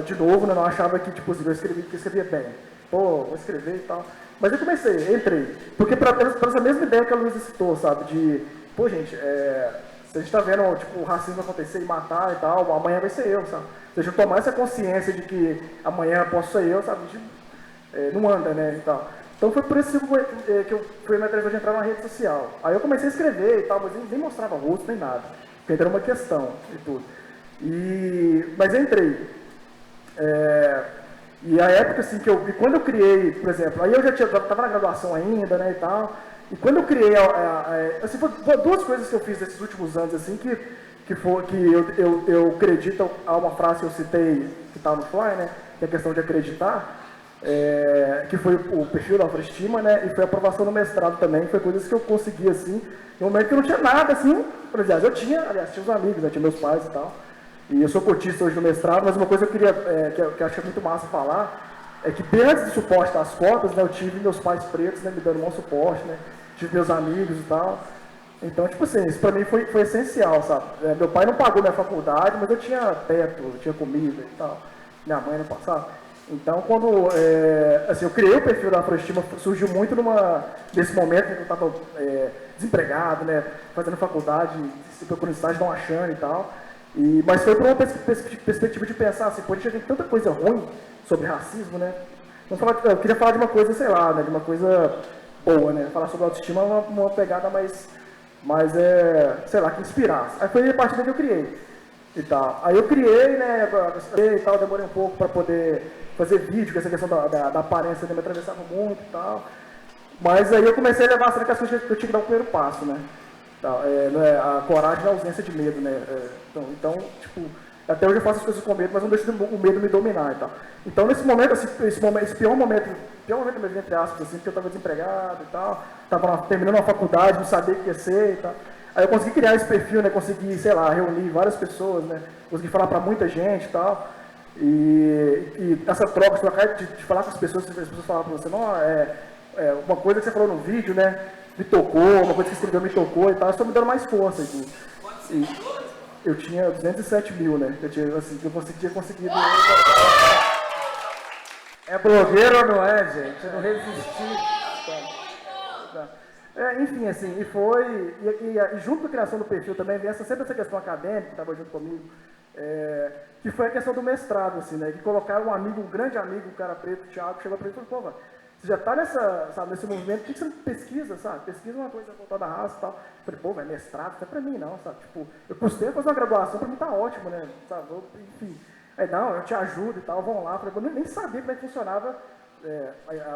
de novo, né, não achava que, tipo, eu escrevia bem. Pô, vou escrever e tal. Mas eu comecei, entrei. Porque para essa mesma ideia que a Luísa citou, sabe, de, pô, gente, se a gente tá vendo, tipo, o racismo acontecer e matar e tal, amanhã vai ser eu, sabe? Se a gente tomar essa consciência de que amanhã posso ser eu, sabe, não anda, né, e tal. Então foi por isso que eu fui me atrever de entrar na rede social. Aí eu comecei a escrever e tal, mas nem mostrava rosto, nem nada. Porque era uma questão e tudo. Mas eu entrei. E a época, assim, e quando eu criei, por exemplo, aí eu estava na graduação ainda, né, e tal. E quando eu criei, assim, foram duas coisas que eu fiz nesses últimos anos, assim, que eu acredito a uma frase que eu citei, que está no Fly, né, que é a questão de acreditar. que foi o perfil da autoestima, né? E foi a aprovação no mestrado também, foi coisas que eu consegui, assim, no momento que eu não tinha nada, assim, aliás, tinha os amigos, né? Tinha meus pais e tal, e eu sou cotista hoje no mestrado, mas uma coisa que eu queria, que eu acho muito massa falar, é que bem antes do suporte das cotas, né, eu tive meus pais pretos, né, me dando um bom suporte, né, tive meus amigos e tal. Então, tipo assim, isso pra mim foi essencial, sabe? Meu pai não pagou minha faculdade, mas eu tinha teto, eu tinha comida e tal. Minha mãe não passava. Então, quando assim, eu criei o perfil da Afroestima, surgiu muito nesse momento em que eu estava desempregado, né, fazendo faculdade, procurando estágio, não achando e tal. Mas foi por uma perspectiva de pensar assim, pô, a gente já tem tanta coisa ruim sobre racismo, né? Eu queria falar de uma coisa, sei lá, né, de uma coisa boa, né? Falar sobre autoestima é uma pegada mais sei lá, que inspirasse. Aí foi a partir daí que eu criei e tal. Aí eu criei, né, e tal, demorei um pouco para poder fazer vídeo, que essa questão da aparência me atravessava muito e tal. Mas aí eu comecei a levar a sério que as coisas que eu tinha que dar o primeiro passo, né? A coragem é a ausência de medo, né? Então, tipo, até hoje eu faço as coisas com medo, mas não deixo o medo me dominar e tal. Então, nesse momento, esse pior momento mesmo, entre aspas, assim, porque eu estava desempregado e tal, estava terminando uma faculdade, não sabia o que ia ser e tal. Aí eu consegui criar esse perfil, né? Consegui, sei lá, reunir várias pessoas, né? Consegui falar para muita gente e tal. E essa troca de falar com as pessoas falavam para você, não, uma coisa que você falou no vídeo, né? Me tocou, uma coisa que você escreveu me tocou e tal, isso tá me dando mais força. Eu tinha 207 mil, né? Eu tinha conseguido. É blogueiro ou não é, gente? Eu não resisti. Enfim, assim, e junto com a criação do perfil também veio sempre essa questão acadêmica, que estava junto comigo, que foi a questão do mestrado, assim, né? Que colocaram um grande amigo, um cara preto, o Thiago, chegou para ele e falou, pô, você já está nesse movimento, por que você não pesquisa, sabe? Pesquisa uma coisa voltada à raça e tal. Eu falei, pô, mestrado, não é pra mim não, sabe? Tipo, eu custei fazer uma graduação, pra mim tá ótimo, né? Sabe? Enfim. Aí, não, eu te ajudo e tal, vão lá. Eu falei, eu nem sabia como é que funcionava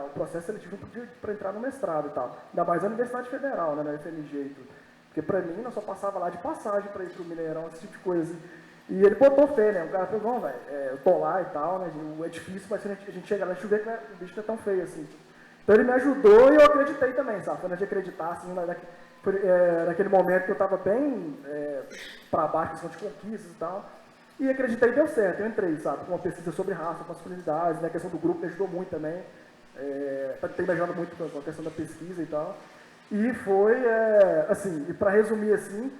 o processo seletivo para entrar no mestrado e tal. Ainda mais na Universidade Federal, né, na UFMG e tudo. Porque pra mim, eu só passava lá de passagem para ir pro Mineirão, esse tipo de coisa. E ele botou fé, né? O cara falou, não, velho, eu tô lá e tal, né? É difícil, mas a gente chega lá e vê que o bicho não é tão feio assim. Então ele me ajudou e eu acreditei também, sabe? Quando a gente acreditar, assim, naquele momento que eu tava bem pra baixo, questão de conquistas e tal. E acreditei e deu certo, eu entrei, sabe? Com uma pesquisa sobre raça, masculinidade, né? A questão do grupo me ajudou muito também. Tem me ajudado muito com a questão da pesquisa e tal. E foi, assim, e para resumir assim,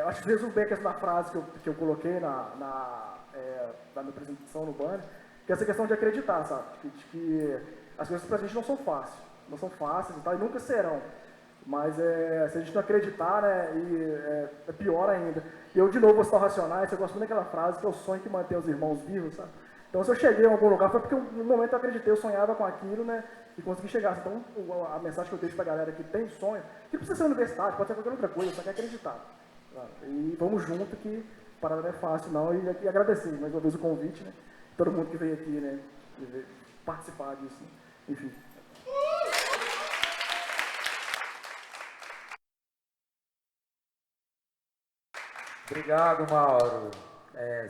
acho que resumo bem a questão da frase que eu coloquei na minha apresentação no banner, que é essa questão de acreditar, sabe? De que as coisas pra gente não são fáceis e tal, e nunca serão. Mas se a gente não acreditar, né, é pior ainda. E eu, de novo, vou citar o Racionais, eu gosto muito daquela frase, que é o sonho que mantém os irmãos vivos, sabe? Então, se eu cheguei em algum lugar, foi porque no momento eu acreditei, eu sonhava com aquilo, né, e consegui chegar. Então, a mensagem que eu deixo pra galera que tem sonho, que não precisa ser universidade, pode ser qualquer outra coisa, só que acreditar. Sabe? E vamos junto, que a parada não é fácil, não, e agradecer mais uma vez o convite, né, todo mundo que veio aqui, né, participar disso, né? Enfim. Obrigado, Mauro.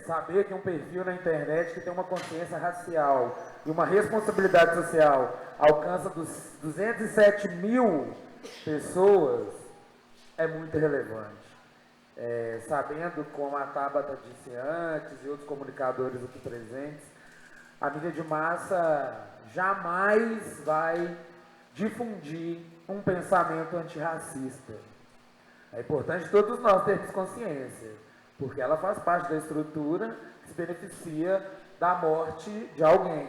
Saber que um perfil na internet que tem uma consciência racial e uma responsabilidade social alcança dos 207 mil pessoas é muito relevante. Sabendo, como a Tabata disse antes e outros comunicadores aqui presentes, a mídia de massa jamais vai difundir um pensamento antirracista. É importante todos nós termos consciência, porque ela faz parte da estrutura que se beneficia da morte de alguém.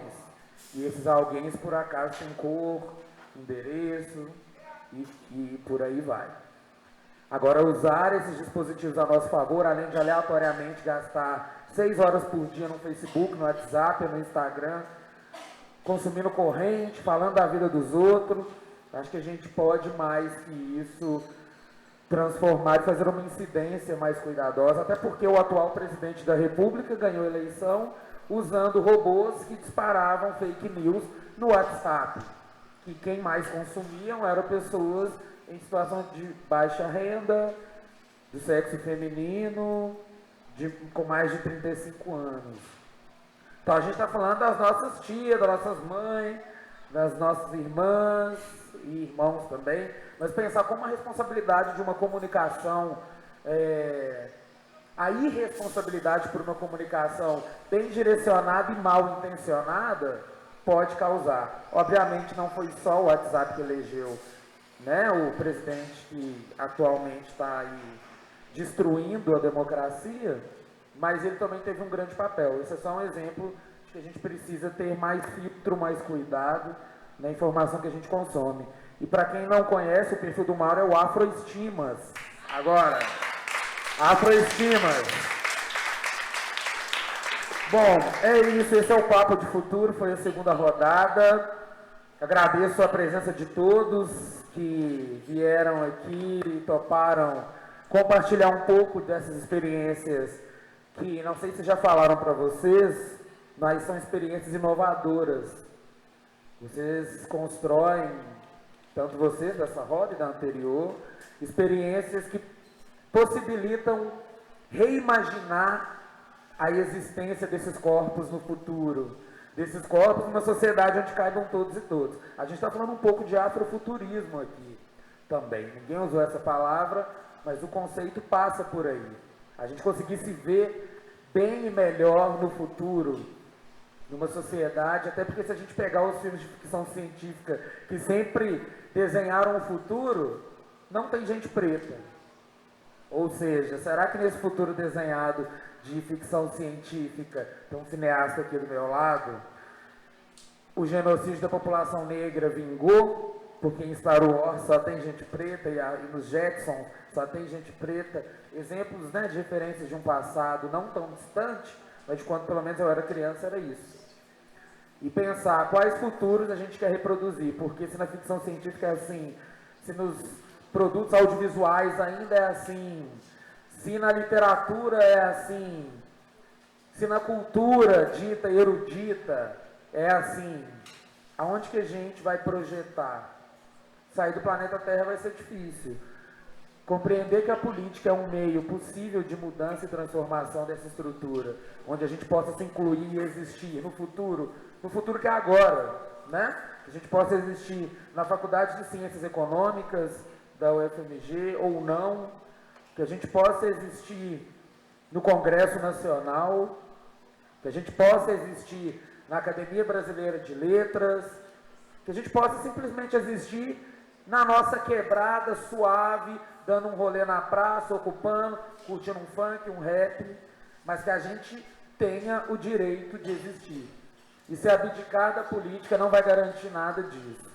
E esses alguém, por acaso, têm cor, endereço e por aí vai. Agora, usar esses dispositivos a nosso favor, além de aleatoriamente gastar 6 horas por dia no Facebook, no WhatsApp, no Instagram, consumindo corrente, falando da vida dos outros, acho que a gente pode mais que isso transformar e fazer uma incidência mais cuidadosa, até porque o atual presidente da República ganhou a eleição usando robôs que disparavam fake news no WhatsApp, que quem mais consumiam eram pessoas em situação de baixa renda, do sexo feminino, com mais de 35 anos. Então a gente está falando das nossas tias, das nossas mães, das nossas irmãs e irmãos também, mas pensar como a responsabilidade de uma comunicação, a irresponsabilidade por uma comunicação bem direcionada e mal intencionada pode causar. Obviamente não foi só o WhatsApp que elegeu, né, o presidente que atualmente está aí destruindo a democracia, mas ele também teve um grande papel. Esse é só um exemplo de que a gente precisa ter mais filtro, mais cuidado na informação que a gente consome. E para quem não conhece, o perfil do Mauro é o Afroestimas. Agora, Afroestimas. Bom, é isso, esse é o Papo de Futuro, foi a segunda rodada. Agradeço a presença de todos que vieram aqui e toparam compartilhar um pouco dessas experiências que, não sei se já falaram para vocês, mas são experiências inovadoras. Vocês constroem, tanto vocês dessa roda e da anterior, experiências que possibilitam reimaginar a existência desses corpos no futuro, desses corpos numa sociedade onde caibam todos e todas. A gente está falando um pouco de afrofuturismo aqui também. Ninguém usou essa palavra, mas o conceito passa por aí. A gente conseguir se ver bem e melhor no futuro, numa sociedade, até porque se a gente pegar os filmes de ficção científica que sempre desenharam o futuro, não tem gente preta. Ou seja, será que nesse futuro desenhado de ficção científica, tem um cineasta aqui do meu lado, o genocídio da população negra vingou, porque em Star Wars só tem gente preta e nos Jetsons só tem gente preta, exemplos, né, de referências de um passado não tão distante, mas de quando pelo menos eu era criança era isso. E pensar quais futuros a gente quer reproduzir, porque se na ficção científica é assim, se nos produtos audiovisuais ainda é assim, se na literatura é assim, se na cultura dita erudita é assim, aonde que a gente vai projetar? Sair do planeta Terra vai ser difícil. Compreender que a política é um meio possível de mudança e transformação dessa estrutura, onde a gente possa se incluir e existir no futuro que é agora, né? Que a gente possa existir na Faculdade de Ciências Econômicas da UFMG ou não, que a gente possa existir no Congresso Nacional, que a gente possa existir na Academia Brasileira de Letras, que a gente possa simplesmente existir na nossa quebrada suave, dando um rolê na praça, ocupando, curtindo um funk, um rap, mas que a gente tenha o direito de existir. E se abdicar da política não vai garantir nada disso.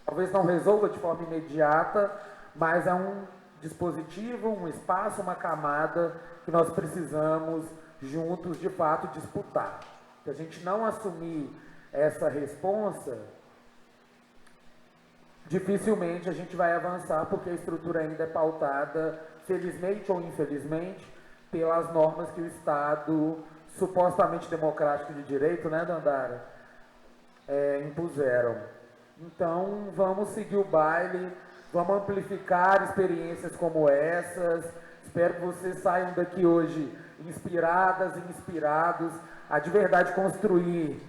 Talvez não resolva de forma imediata, mas é um dispositivo, um espaço, uma camada que nós precisamos juntos, de fato, disputar. Se a gente não assumir essa responsa, dificilmente a gente vai avançar, porque a estrutura ainda é pautada, felizmente ou infelizmente, pelas normas que o Estado, supostamente democrático de direito, né, Dandara, impuseram. Então, vamos seguir o baile, vamos amplificar experiências como essas. Espero que vocês saiam daqui hoje inspiradas e inspirados a de verdade construir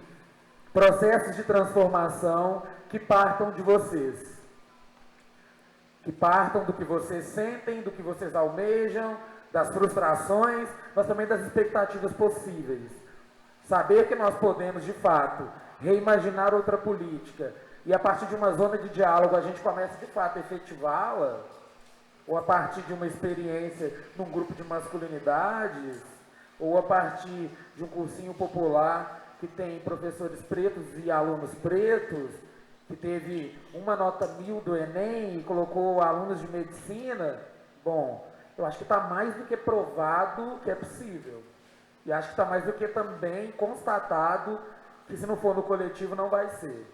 processos de transformação que partam de vocês. Que partam do que vocês sentem, do que vocês almejam, das frustrações, mas também das expectativas possíveis. Saber que nós podemos, de fato, reimaginar outra política e a partir de uma zona de diálogo a gente começa, de fato, a efetivá-la, ou a partir de uma experiência num grupo de masculinidades, ou a partir de um cursinho popular que tem professores pretos e alunos pretos, que teve uma nota 1000 do Enem e colocou alunos de medicina, bom, eu acho que está mais do que provado que é possível. E acho que está mais do que também constatado que se não for no coletivo não vai ser.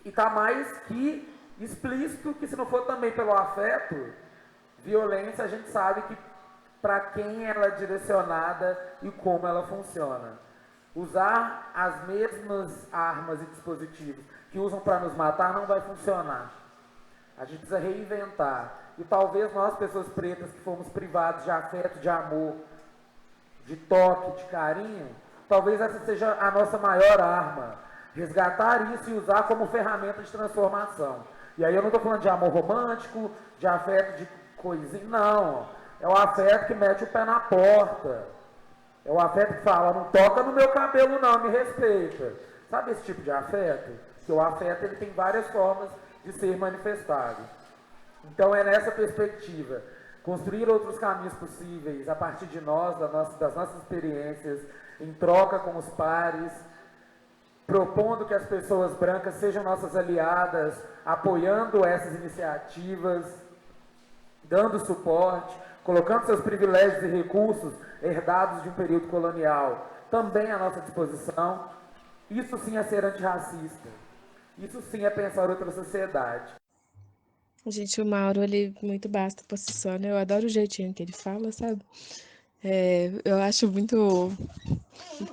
E está mais que explícito que se não for também pelo afeto, violência a gente sabe que para quem ela é direcionada e como ela funciona. Usar as mesmas armas e dispositivos que usam para nos matar não vai funcionar. A gente precisa reinventar. E talvez nós, pessoas pretas, que fomos privados de afeto, de amor, de toque, de carinho, talvez essa seja a nossa maior arma. Resgatar isso e usar como ferramenta de transformação. E aí eu não estou falando de amor romântico, de afeto de coisinha, não. É o afeto que mete o pé na porta. É o afeto que fala, não toca no meu cabelo não, me respeita. Sabe esse tipo de afeto? Que o afeto ele tem várias formas de ser manifestado. Então é nessa perspectiva, construir outros caminhos possíveis a partir de nós, das nossas experiências, em troca com os pares, propondo que as pessoas brancas sejam nossas aliadas, apoiando essas iniciativas, dando suporte, colocando seus privilégios e recursos herdados de um período colonial também à nossa disposição. Isso sim é ser antirracista. Isso sim é pensar outra sociedade. Gente, o Mauro, ele muito basta por si só, né? Eu adoro o jeitinho que ele fala, sabe? Eu acho muito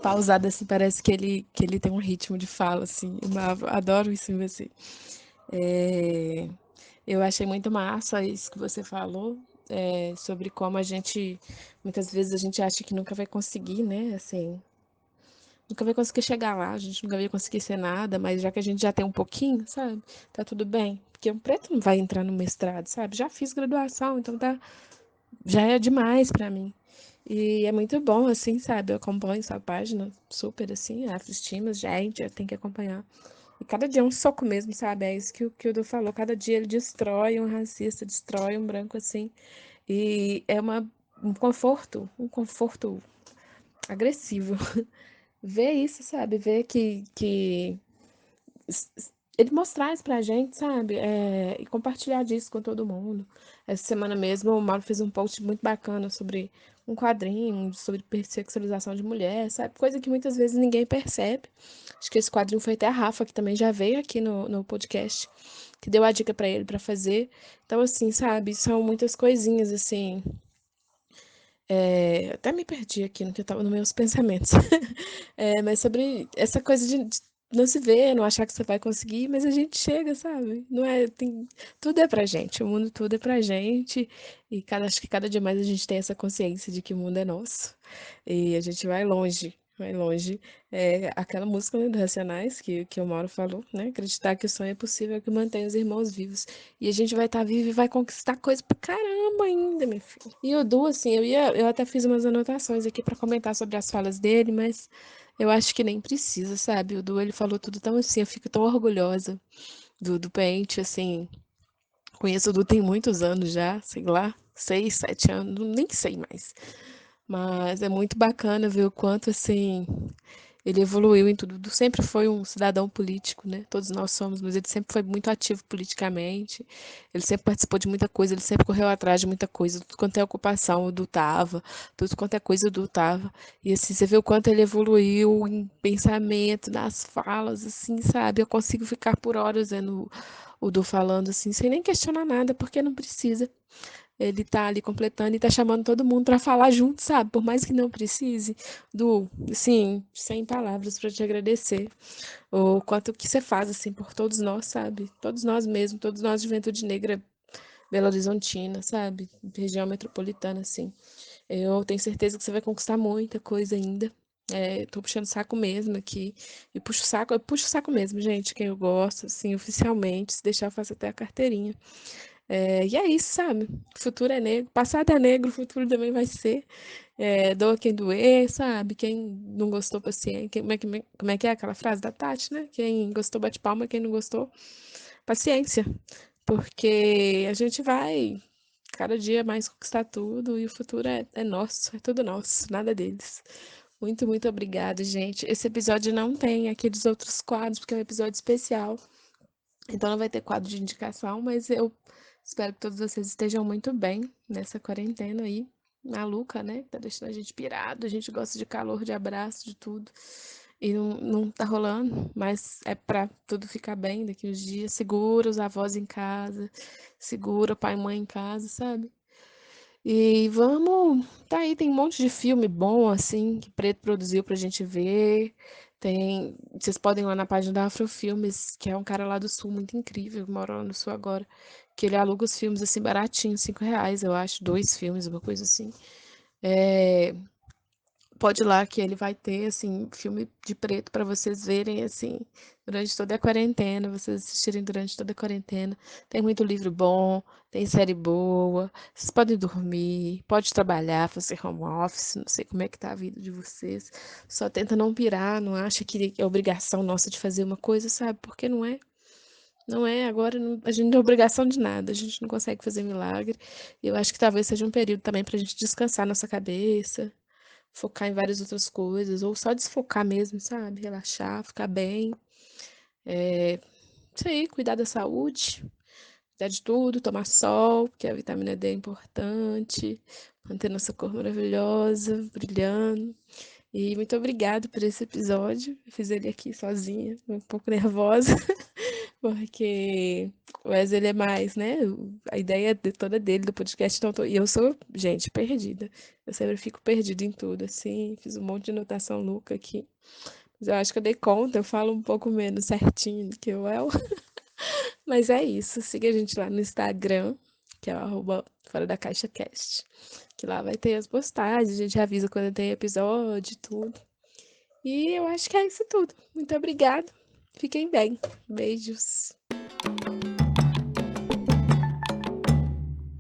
pausado, assim, parece que ele tem um ritmo de fala, assim. Eu adoro isso em você. É, eu achei muito massa isso que você falou, sobre como muitas vezes a gente acha que nunca vai conseguir, né? Assim, nunca vai conseguir chegar lá, a gente nunca vai conseguir ser nada, mas já que a gente já tem um pouquinho, sabe? Tá tudo bem. Porque um preto não vai entrar no mestrado, sabe? Já fiz graduação, então já é demais pra mim. E é muito bom, assim, sabe? Eu acompanho sua página super, assim, Afroestimas, gente, eu tenho que acompanhar. E cada dia é um soco mesmo, sabe? É isso que o Du falou. Cada dia ele destrói um racista, destrói um branco, assim. E é um conforto agressivo. Ver isso, sabe? Ver que ele mostrar isso pra gente, sabe? E compartilhar disso com todo mundo. Essa semana mesmo, o Mauro fez um post muito bacana sobre um quadrinho, sobre persexualização de mulher, sabe? Coisa que muitas vezes ninguém percebe. Acho que esse quadrinho foi até a Rafa, que também já veio aqui no podcast, que deu a dica pra ele pra fazer. Então, assim, sabe? São muitas coisinhas, assim. Até me perdi aqui no que eu tava nos meus pensamentos. Mas sobre essa coisa de não se ver, não achar que você vai conseguir, mas a gente chega, sabe? Não é, tudo é pra gente, o mundo tudo é pra gente, e acho que cada dia mais a gente tem essa consciência de que o mundo é nosso, e a gente vai longe, vai longe. Aquela música, né, do Racionais, que o Mauro falou, né? Acreditar que o sonho é possível é que mantém os irmãos vivos. E a gente vai estar vivo e vai conquistar coisa pra caramba ainda, meu filho. E o Du, assim, eu até fiz umas anotações aqui pra comentar sobre as falas dele, mas eu acho que nem precisa, sabe? O Du, ele falou tudo tão assim, eu fico tão orgulhosa do Pente, assim. Conheço o Du tem muitos anos já, sei lá, 6, 7 anos, nem sei mais. Mas é muito bacana ver o quanto, assim, ele evoluiu em tudo. Sempre foi um cidadão político, né? Todos nós somos, mas ele sempre foi muito ativo politicamente. Ele sempre participou de muita coisa, ele sempre correu atrás de muita coisa. Tudo quanto é ocupação, o Du tava. Tudo quanto é coisa, o Du tava. E assim, você vê o quanto ele evoluiu em pensamento, nas falas, assim, sabe? Eu consigo ficar por horas vendo o Du falando assim, sem nem questionar nada, porque não precisa. Ele tá ali completando e tá chamando todo mundo para falar junto, sabe? Por mais que não precise, Du, assim, sem palavras para te agradecer. O quanto que você faz, assim, por todos nós, sabe? Todos nós mesmos, todos nós, Juventude Negra Belo Horizontina, sabe? Região metropolitana, assim. Eu tenho certeza que você vai conquistar muita coisa ainda. Tô puxando saco mesmo aqui. E eu puxo o saco mesmo, gente, quem eu gosto, assim, oficialmente. Se deixar, eu faço até a carteirinha. E é isso, sabe? O futuro é negro, passado é negro, o futuro também vai ser. Doa quem doer, sabe? Quem não gostou, paciência. Como é que é aquela frase da Tati, né? Quem gostou, bate palma, quem não gostou, paciência. Porque a gente vai cada dia mais conquistar tudo e o futuro é nosso, é tudo nosso, nada deles. Muito, muito obrigada, gente. Esse episódio não tem aqueles outros quadros, porque é um episódio especial. Então não vai ter quadro de indicação, mas eu espero que todos vocês estejam muito bem nessa quarentena aí, maluca, né? Tá deixando a gente pirado, a gente gosta de calor, de abraço, de tudo. E não tá rolando, mas é pra tudo ficar bem daqui uns dias. Segura os avós em casa, segura pai e mãe em casa, sabe? E vamos. Tá aí, tem um monte de filme bom, assim, que Preto produziu pra gente ver. Vocês podem ir lá na página da Afrofilmes, que é um cara lá do Sul, muito incrível, que mora lá no Sul agora. Que ele aluga os filmes assim baratinho, R$ 5, eu acho, 2 filmes, uma coisa assim. É, pode ir lá que ele vai ter, assim, filme de preto para vocês verem, assim, durante toda a quarentena, vocês assistirem durante toda a quarentena. Tem muito livro bom, tem série boa, vocês podem dormir, pode trabalhar, fazer home office, não sei como é que tá a vida de vocês. Só tenta não pirar, não acha que é obrigação nossa de fazer uma coisa, sabe? Porque não é. Não é, agora a gente não tem obrigação de nada, a gente não consegue fazer milagre. E eu acho que talvez seja um período também pra gente descansar nossa cabeça, focar em várias outras coisas, ou só desfocar mesmo, sabe? Relaxar, ficar bem. Isso aí, cuidar da saúde, cuidar de tudo, tomar sol, porque a vitamina D é importante, manter nossa cor maravilhosa, brilhando. E muito obrigada por esse episódio. Eu fiz ele aqui sozinha, um pouco nervosa, porque o Wesley ele é mais, né? A ideia toda dele do podcast, então, e eu sou, gente, perdida. Eu sempre fico perdida em tudo, assim. Fiz um monte de anotação louca aqui. Mas eu acho que eu dei conta, eu falo um pouco menos certinho do que o El. Mas é isso. Siga a gente lá no Instagram, que é o Fora da Caixa Cast. Que lá vai ter as postagens, a gente avisa quando tem episódio e tudo. E eu acho que é isso tudo. Muito obrigada. Fiquem bem. Beijos.